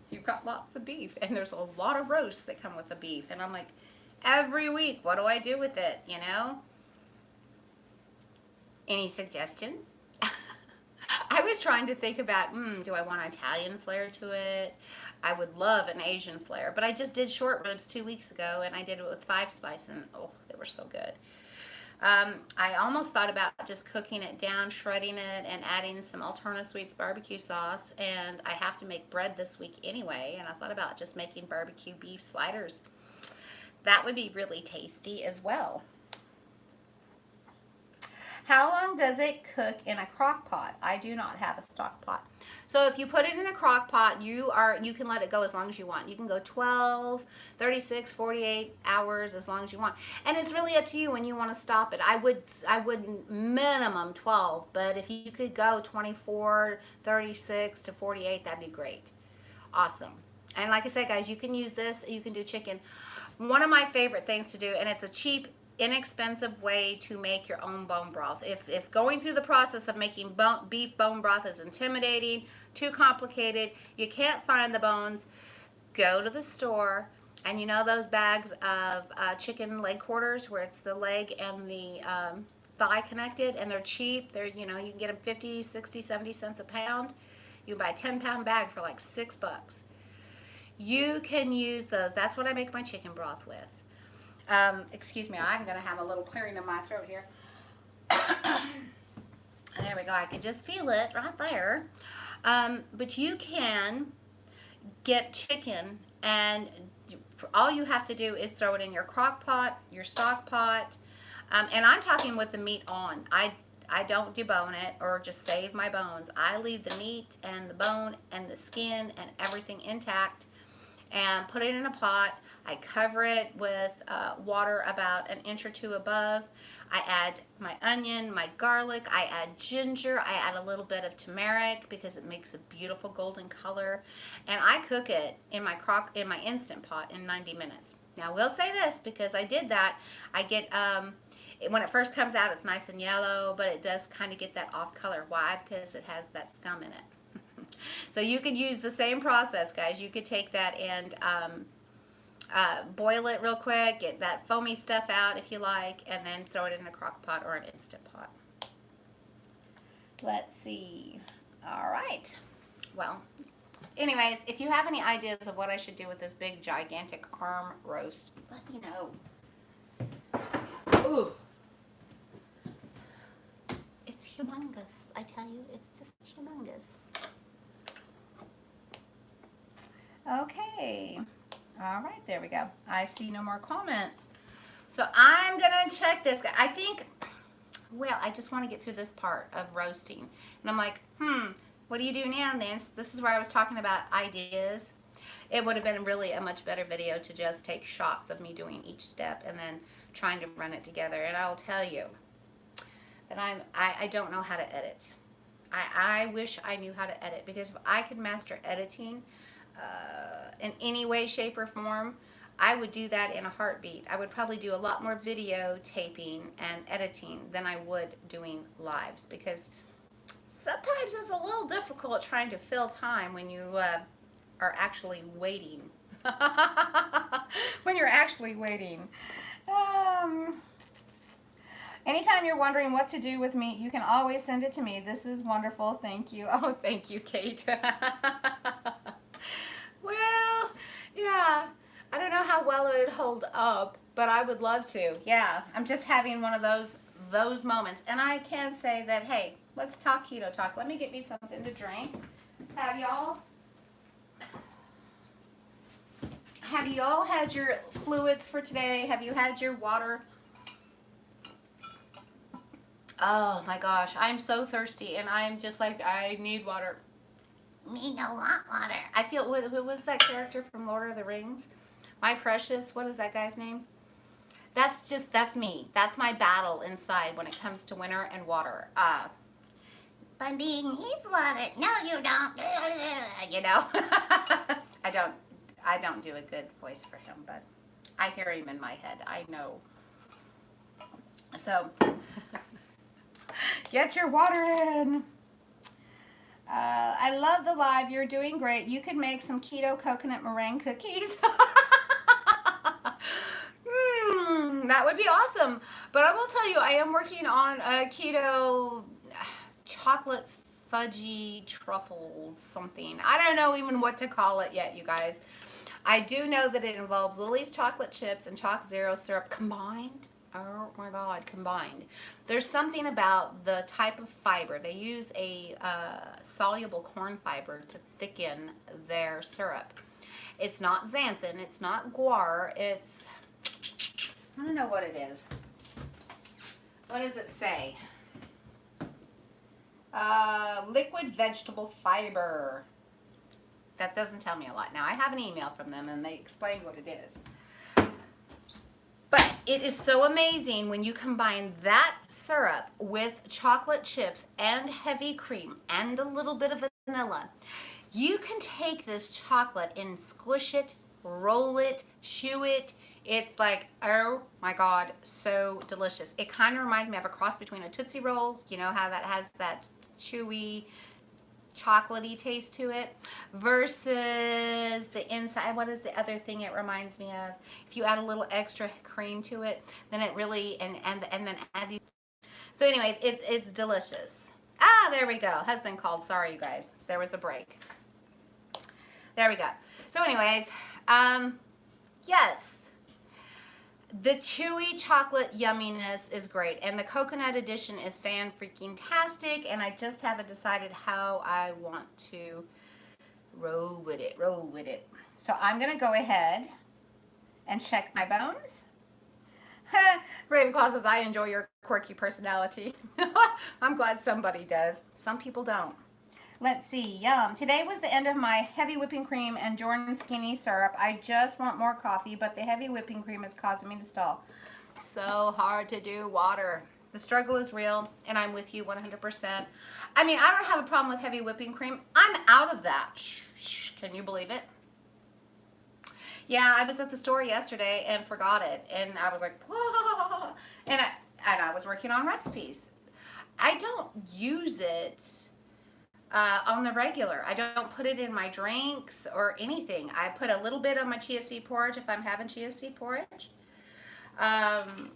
You've got lots of beef, and there's a lot of roasts that come with the beef. And I'm like, every week, what do I do with it, you know? Any suggestions? I was trying to think about, do I want Italian flair to it? I would love an Asian flair, but I just did short ribs 2 weeks ago, and I did it with 5 spice, and oh, they were so good. I almost thought about just cooking it down, shredding it, and adding some Alterna Sweets barbecue sauce, and I have to make bread this week anyway, and I thought about just making barbecue beef sliders. That would be really tasty as well. How long does it cook in a crock pot? I do not have a stock pot. So if you put it in a crock pot, you can let it go as long as you want. You can go 12, 36, 48 hours as long as you want. And it's really up to you when you want to stop it. I would minimum 12, but if you could go 24, 36 to 48, that'd be great. Awesome. And like I said, guys, you can use this. You can do chicken. One of my favorite things to do, and it's a cheap, inexpensive way to make your own bone broth. If going through the process of making beef bone broth is intimidating, too complicated, you can't find the bones, go to the store, and you know those bags of chicken leg quarters where it's the leg and the thigh connected, and they're cheap. They're, you know, you can get them 50, 60, 70 cents a pound. You can buy a 10-pound bag for like $6. You can use those. That's what I make my chicken broth with. Excuse me, I'm going to have a little clearing in my throat here. There we go. I can just feel it right there. But you can get chicken, and all you have to do is throw it in your crock pot, your stock pot. And I'm talking with the meat on. I don't debone it or just save my bones. I leave the meat and the bone and the skin and everything intact and put it in a pot. I cover it with water about an inch or two above. I add my onion, my garlic, I add ginger, I add a little bit of turmeric because it makes a beautiful golden color. And I cook it in my Instant Pot in 90 minutes. Now I will say this, because I did that, I get, when it first comes out, it's nice and yellow, but it does kind of get that off color. Why? Because it has that scum in it. So you could use the same process, guys. You could take that and boil it real quick, get that foamy stuff out if you like, and then throw it in a crock pot or an Instant Pot. Let's see. All right. Well, anyways, if you have any ideas of what I should do with this big, gigantic arm roast, let me know. Ooh. It's humongous. I tell you, it's just humongous. Okay. All right, there we go. I see no more comments. So I'm going to check this. I think, well, I just want to get through this part of roasting. And I'm like, what do you do now, Nance? This is where I was talking about ideas. It would have been really a much better video to just take shots of me doing each step and then trying to run it together. And I'll tell you that I don't know how to edit. I wish I knew how to edit, because if I could master editing in any way, shape, or form, I would do that in a heartbeat. I would probably do a lot more video taping and editing than I would doing lives, because sometimes it's a little difficult trying to fill time when you are actually waiting. When you're actually waiting. Anytime you're wondering what to do with meat, you can always send it to me. This is wonderful. Thank you. Oh, thank you, Kate. Well, yeah, I don't know how well it would hold up, but I would love to. Yeah, I'm just having one of those moments. And I can say that, hey, let's talk keto talk. Let me get me something to drink. Have y'all had your fluids for today? Have you had your water? Oh my gosh, I'm so thirsty, and I'm just like, I need water. Me no want water. I feel, what was that character from Lord of the Rings? My Precious, what is that guy's name? That's me. That's my battle inside when it comes to winter and water. I'm being his water. No, you don't. You know? I don't do a good voice for him, but I hear him in my head. I know. So, get your water in. I love the live. You're doing great. You could make some keto coconut meringue cookies. That would be awesome. But I will tell you, I am working on a keto chocolate fudgy truffle something. I don't know even what to call it yet, you guys. I do know that it involves Lily's chocolate chips and Choc Zero syrup combined. Oh my God, combined. There's something about the type of fiber. They use a soluble corn fiber to thicken their syrup. It's not xanthan, it's not guar, it's, I don't know what it is. What does it say? Liquid vegetable fiber. That doesn't tell me a lot. Now, I have an email from them and they explained what it is. But it is so amazing when you combine that syrup with chocolate chips and heavy cream and a little bit of vanilla. You can take this chocolate and squish it, roll it, chew it. It's like, oh my God, so delicious. It kind of reminds me of a cross between a Tootsie Roll, you know how that has that chewy, chocolatey taste to it, versus the inside. What is the other thing it reminds me of? If you add a little extra cream to it, then it really, and then add these. So anyways, it's delicious. Ah, there we go. Husband called. Sorry, you guys. There was a break. There we go. So anyways, yes. The chewy chocolate yumminess is great, and the coconut edition is fan-freaking-tastic, and I just haven't decided how I want to roll with it. So I'm going to go ahead and check my bones. Ravenclaw says, I enjoy your quirky personality. I'm glad somebody does. Some people don't. Let's see, yum. Today was the end of my heavy whipping cream and Jordan skinny syrup. I just want more coffee, but the heavy whipping cream is causing me to stall. So hard to do water. The struggle is real, and I'm with you 100%. I mean, I don't have a problem with heavy whipping cream. I'm out of that. Can you believe it? Yeah, I was at the store yesterday and forgot it, and I was like, whoa. And I was working on recipes. I don't use it on the regular. I don't put it in my drinks or anything. I put a little bit on my chia seed porridge if I'm having chia seed porridge.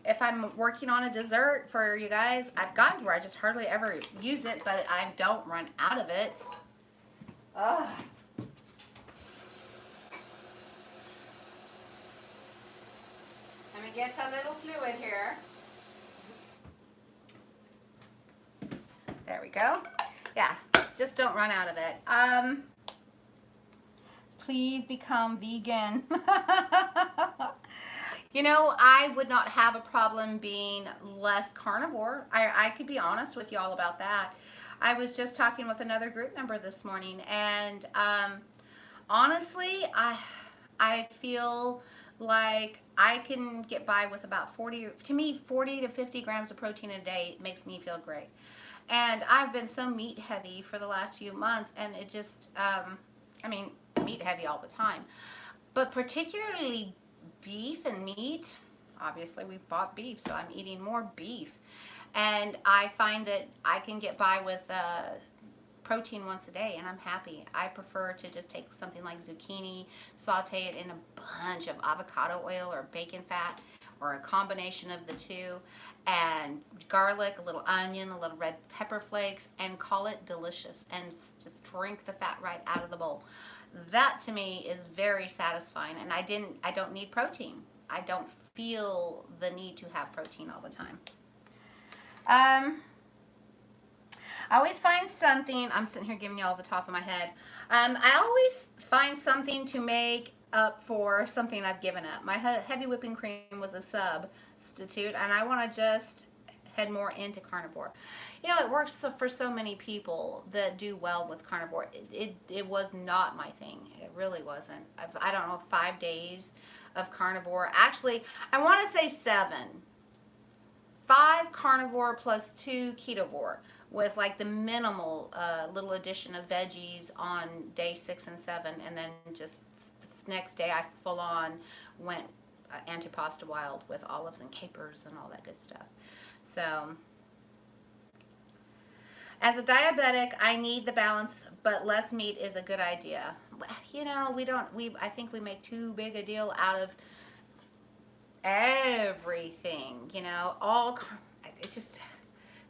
If I'm working on a dessert for you guys, I've gotten to where I just hardly ever use it, but I don't run out of it. Ugh. Let me get a little fluid here. There we go. Yeah, just don't run out of it. Please become vegan. You know, I would not have a problem being less carnivore. I could be honest with you all about that. I was just talking with another group member this morning, and honestly, I feel like I can get by with about 40 to 50 grams of protein a day. It makes me feel great. And I've been so meat heavy for the last few months, and it just, I mean, meat heavy all the time. But particularly beef and meat, obviously we bought beef, so I'm eating more beef. And I find that I can get by with protein once a day, and I'm happy. I prefer to just take something like zucchini, saute it in a bunch of avocado oil or bacon fat, or a combination of the two, and garlic, a little onion, a little red pepper flakes, and call it delicious, and just drink the fat right out of the bowl. That to me is very satisfying, and I don't need protein. I don't feel the need to have protein all the time. I always find something, I'm sitting here giving you all the top of my head. I always find something to make up for something I've given up. My heavy whipping cream was a substitute, and I want to just head more into carnivore. You know, it works for so many people that do well with carnivore. It was not my thing. It really wasn't. I don't know, 5 days of carnivore. Actually, I want to say 7. 5 carnivore plus 2 ketovore, with like the minimal little addition of veggies on day 6 and 7, and then just the next day I full on went antipasta wild with olives and capers and all that good stuff. So as a diabetic, I need the balance, but less meat is a good idea. You know, I think we make too big a deal out of everything, you know, it just,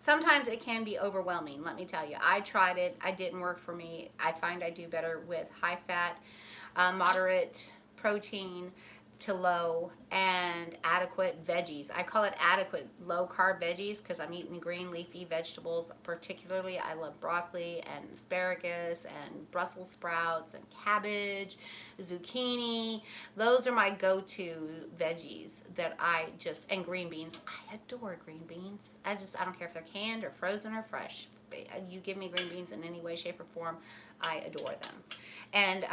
sometimes it can be overwhelming, let me tell you. I tried it, it didn't work for me. I find I do better with high fat, moderate protein to low, and adequate veggies. I call it adequate low carb veggies because I'm eating green leafy vegetables. Particularly, I love broccoli and asparagus and Brussels sprouts and cabbage, zucchini. Those are my go-to veggies that and green beans. I adore green beans. I don't care if they're canned or frozen or fresh. you give me green beans in any way, shape, or form, I adore them. And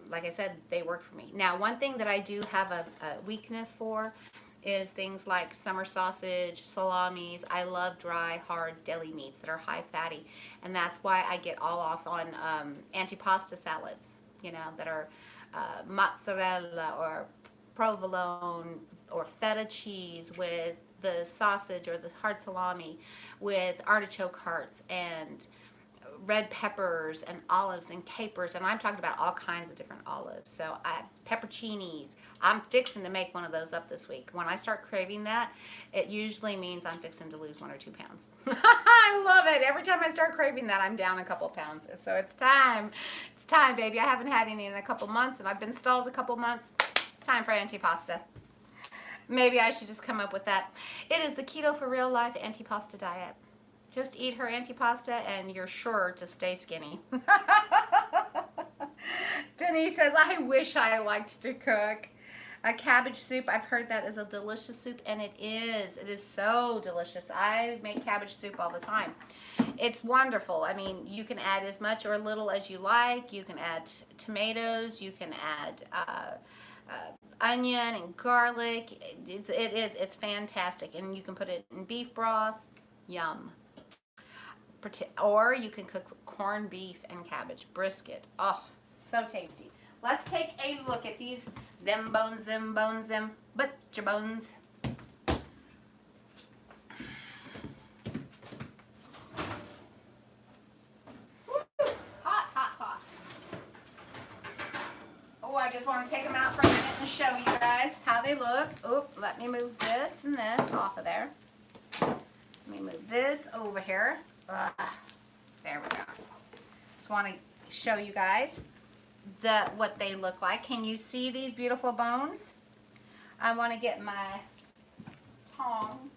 like I said, they work for me. Now, one thing that I do have a weakness for is things like summer sausage, salamis. I love dry, hard deli meats that are high fatty. And that's why I get all off on antipasta salads, you know, that are mozzarella or provolone or feta cheese with the sausage or the hard salami with artichoke hearts and red peppers and olives and capers, and I'm talking about all kinds of different olives. So pepperoncinis. I'm fixing to make one of those up this week. When I start craving that, it usually means I'm fixing to lose 1 or 2 pounds. I love it. Every time I start craving that, I'm down a couple pounds. So it's time. It's time, baby. I haven't had any in a couple months, and I've been stalled a couple months. Time for antipasta. Maybe I should just come up with that. It is the Keto for Real Life antipasta diet. Just eat her antipasta and you're sure to stay skinny. Denise says, I wish I liked to cook. A cabbage soup, I've heard that is a delicious soup, and it is. It is so delicious. I make cabbage soup all the time. It's wonderful. I mean, you can add as much or little as you like. You can add tomatoes. You can add onion and garlic. It's fantastic. And you can put it in beef broth. Yum. Or you can cook corned beef and cabbage brisket. Oh, so tasty. Let's take a look at these. Them bones, them butcher bones. Woo, hot, hot, hot. Oh, I just want to take them out for a minute and show you guys how they look. Oh, let me move this and this off of there. Let me move this over here. There we go. Just want to show you guys what they look like. Can you see these beautiful bones? I want to get my tongs.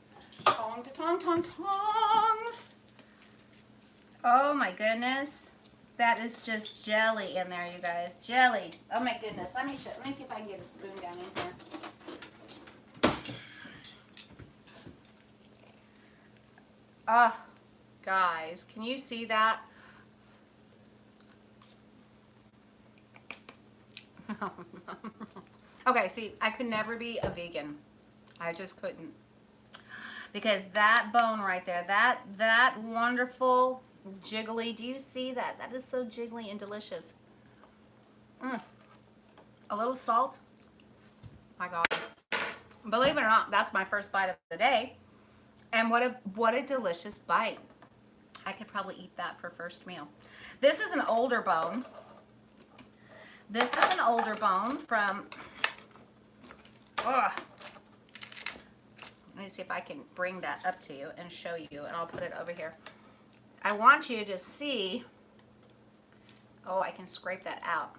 Oh my goodness, that is just jelly in there, you guys. Jelly. Oh my goodness. Let me see if I can get a spoon down in here. Oh. Guys, can you see that? Okay, see, I could never be a vegan. I just couldn't. Because that bone right there, that wonderful jiggly, do you see that? That is so jiggly and delicious. A little salt. My God. Believe it or not, that's my first bite of the day. And what a delicious bite. I could probably eat that for first meal. This is an older bone. This is an older bone from, let me see if I can bring that up to you and show you, and I'll put it over here. I want you to see, oh, I can scrape that out.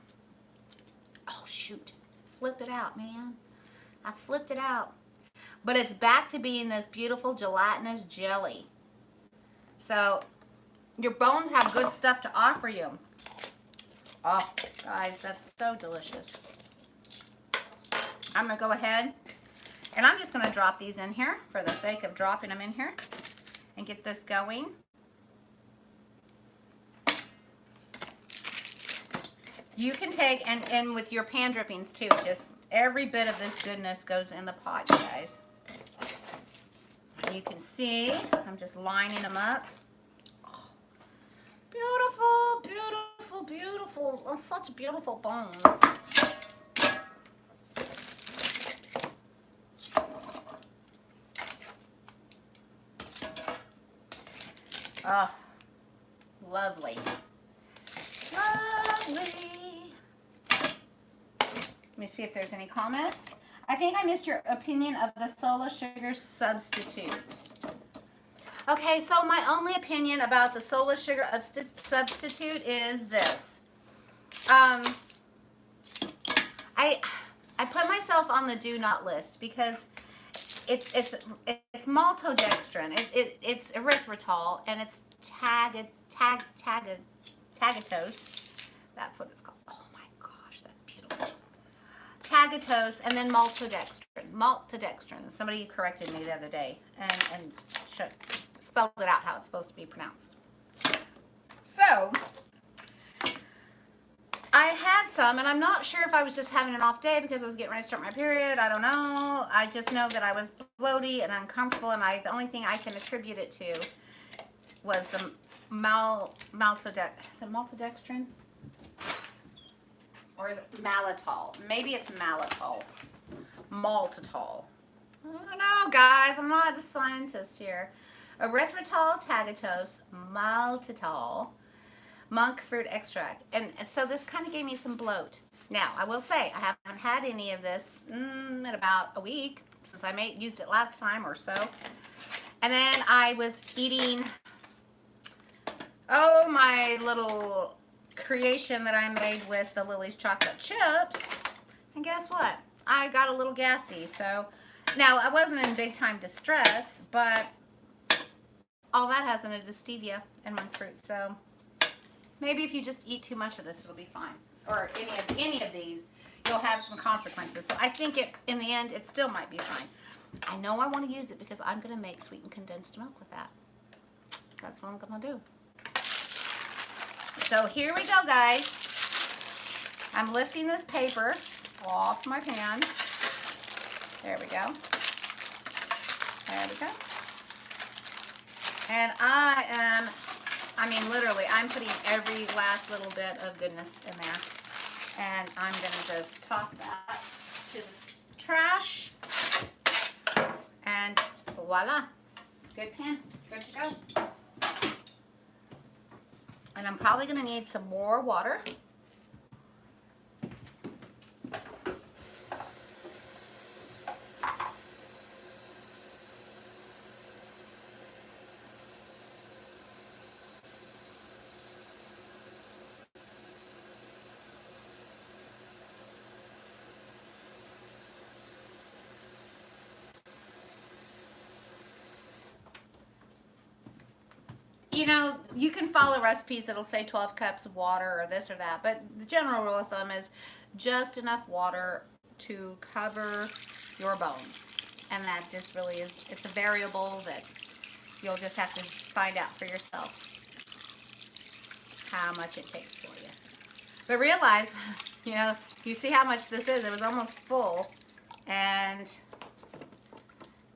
Oh, shoot. Flip it out, man. I flipped it out. But it's back to being this beautiful gelatinous jelly. So, your bones have good stuff to offer you. Oh, guys, that's so delicious. I'm going to go ahead, and I'm just going to drop these in here for the sake of dropping them in here and get this going. You can take, and with your pan drippings too, just every bit of this goodness goes in the pot, you guys. You can see, I'm just lining them up. Oh, beautiful, beautiful, beautiful. Oh, such beautiful bones. Oh, lovely. Lovely. Let me see if there's any comments. I think I missed your opinion of the solar sugar substitutes. Okay, so my only opinion about the solar sugar substitute is this. I put myself on the do not list because it's maltodextrin. It's erythritol, and it's tagatose. That's what it's called. Oh my gosh, that's beautiful. Tagatose, and then maltodextrin. Somebody corrected me the other day and spelled it out how it's supposed to be pronounced. So I had some, and I'm not sure if I was just having an off day because I was getting ready to start my period. I don't know. I just know that I was bloaty and uncomfortable, and the only thing I can attribute it to was the maltodextrin? Or is it malitol? Maybe it's malitol. Maltitol. I don't know, guys. I'm not a scientist here. Erythritol, tagatose, maltitol, monk fruit extract. And so this kind of gave me some bloat. Now, I will say, I haven't had any of this in about a week since I used it last time or so. And then I was eating, my little creation that I made with the Lily's chocolate chips. And guess what? I got a little gassy. So now I wasn't in big time distress, but all that has in it is stevia and monk fruit. So maybe if you just eat too much of this, it'll be fine. Or any of these, you'll have some consequences. So I think in the end, it still might be fine. I know I want to use it because I'm going to make sweetened condensed milk with that. That's what I'm going to do. So here we go, guys. I'm lifting this paper off my pan. There we go. There we go. And literally, I'm putting every last little bit of goodness in there. And I'm going to just toss that to the trash. And voila. Good pan. Good to go. And I'm probably going to need some more water. You know, you can follow recipes that'll say 12 cups of water or this or that, but the general rule of thumb is just enough water to cover your bones. And that just really is, it's a variable that you'll just have to find out for yourself how much it takes for you. But realize, you know, you see how much this is. It was almost full, and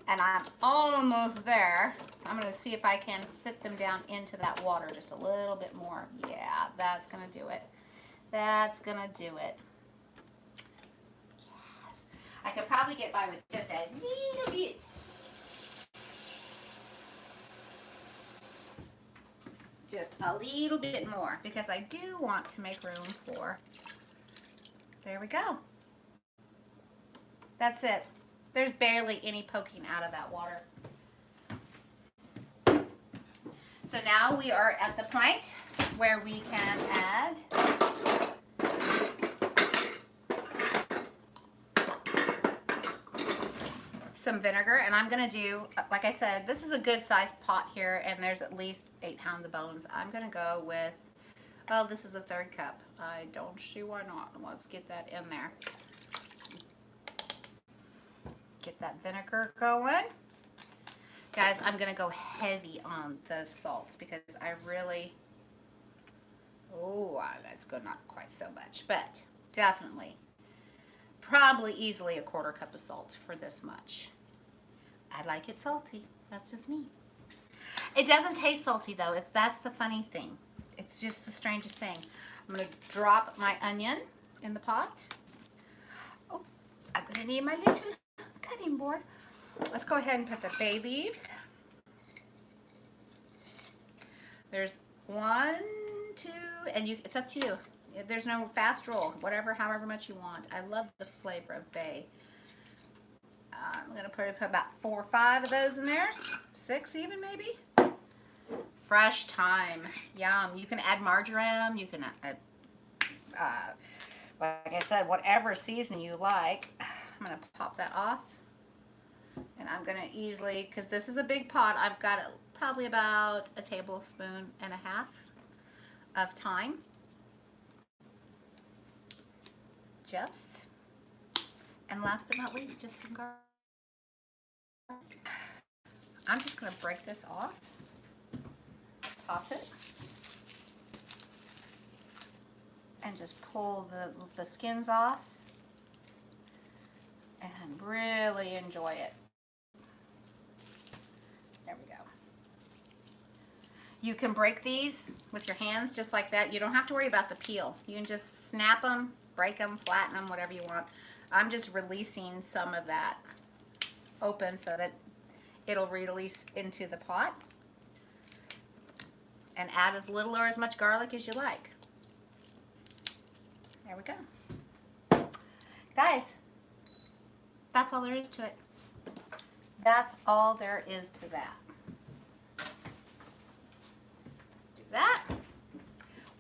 I'm almost there. I'm going to see if I can fit them down into that water just a little bit more. Yeah, that's going to do it. That's going to do it. Yes. I could probably get by with just a little bit. Just a little bit more because I do want to make room for, there we go. That's it. There's barely any poking out of that water. So now we are at the point where we can add some vinegar. And I'm going to do, like I said, this is a good sized pot here, and there's at least 8 pounds of bones. I'm going to go with, oh, this is a 1/3 cup. I don't see why not. Let's get that in there. Get that vinegar going. Guys, I'm going to go heavy on the salts because I really, let's go not quite so much, but definitely, probably easily a 1/4 cup of salt for this much. I like it salty. That's just me. It doesn't taste salty though. That's the funny thing. It's just the strangest thing. I'm going to drop my onion in the pot. Oh, I'm going to need my little cutting board. Let's go ahead and put the bay leaves. There's 1, 2, and it's up to you. There's no fast roll, however much you want. I love the flavor of bay. I'm going to put about 4 or 5 of those in there. 6 even maybe. Fresh thyme. Yum. You can add marjoram. You can add, like I said, whatever seasoning you like. I'm going to pop that off. And I'm going to easily, because this is a big pot, I've got probably about 1.5 tablespoons of thyme. And last but not least, just some garlic. I'm just going to break this off. Toss it. and just pull the skins off and really enjoy it. There we go. You can break these with your hands just like that. You don't have to worry about the peel. You can just snap them, break them, flatten them, whatever you want. I'm just releasing some of that open so that it'll release into the pot. And add as little or as much garlic as you like. There we go. Guys, that's all there is to it. That's all there is to that. Do that.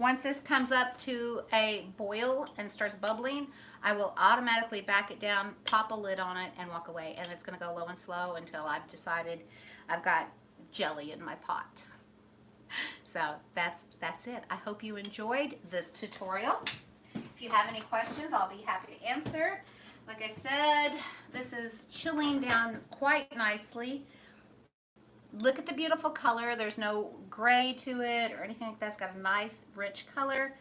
Once this comes up to a boil and starts bubbling, I will automatically back it down, pop a lid on it, and walk away. And it's going to go low and slow until I've decided I've got jelly in my pot. So that's it. I hope you enjoyed this tutorial. If you have any questions, I'll be happy to answer. Like I said, this is chilling down quite nicely. Look at the beautiful color. There's no gray to it or anything like that. It's got a nice, rich color.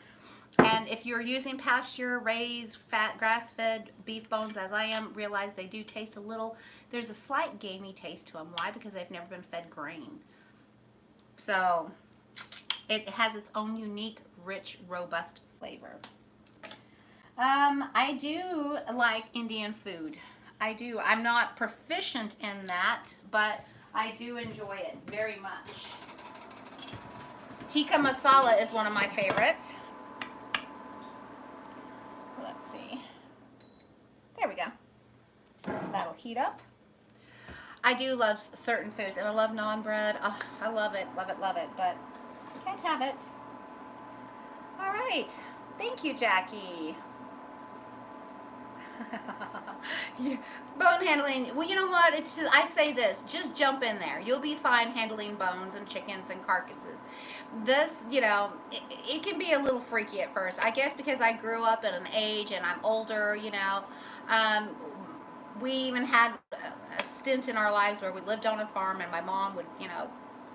And if you're using pasture-raised, fat, grass-fed beef bones, as I am, realize they do taste a little, there's a slight gamey taste to them. Why? Because they've never been fed grain. So it has its own unique, rich, robust flavor. I do like Indian food. I do. I'm not proficient in that, but I do enjoy it very much. Tikka masala is one of my favorites. Let's see. There we go. That'll heat up. I do love certain foods, and I love naan bread. Oh, I love it, love it, love it, but can't have it. All right. Thank you, Jackie. Bone handling. Well, you know what? It's just, I say this, just jump in there. You'll be fine handling bones and chickens and carcasses. This, you know, it can be a little freaky at first. I guess because I grew up at an age and I'm older, you know. We even had a stint in our lives where we lived on a farm and my mom would, you know,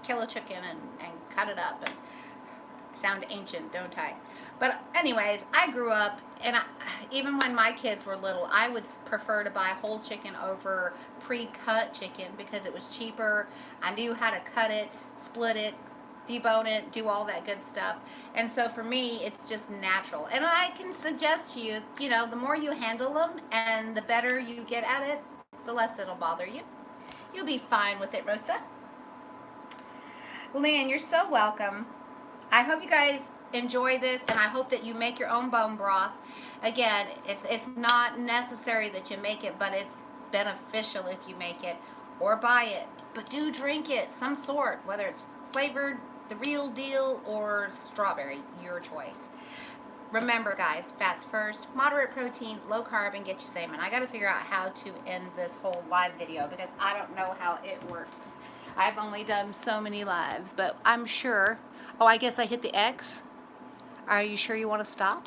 kill a chicken and cut it up. And sound ancient, don't I? But anyways, I grew up, and even when my kids were little, I would prefer to buy whole chicken over pre-cut chicken because it was cheaper. I knew how to cut it, split it, debone it, do all that good stuff. And so for me, it's just natural. And I can suggest to you, you know, the more you handle them and the better you get at it, the less it'll bother you. You'll be fine with it, Rosa. Leanne, you're so welcome. I hope you guys enjoy this, and I hope that you make your own bone broth. Again, it's not necessary that you make it, but it's beneficial if you make it or buy it. But do drink it, some sort, whether it's flavored, the real deal, or strawberry, your choice. Remember, guys, fats first, moderate protein, low carb, and get you salmon. I got to figure out how to end this whole live video because I don't know how it works. I've only done so many lives, but I'm sure. Oh, I guess I hit the X. Are you sure you want to stop?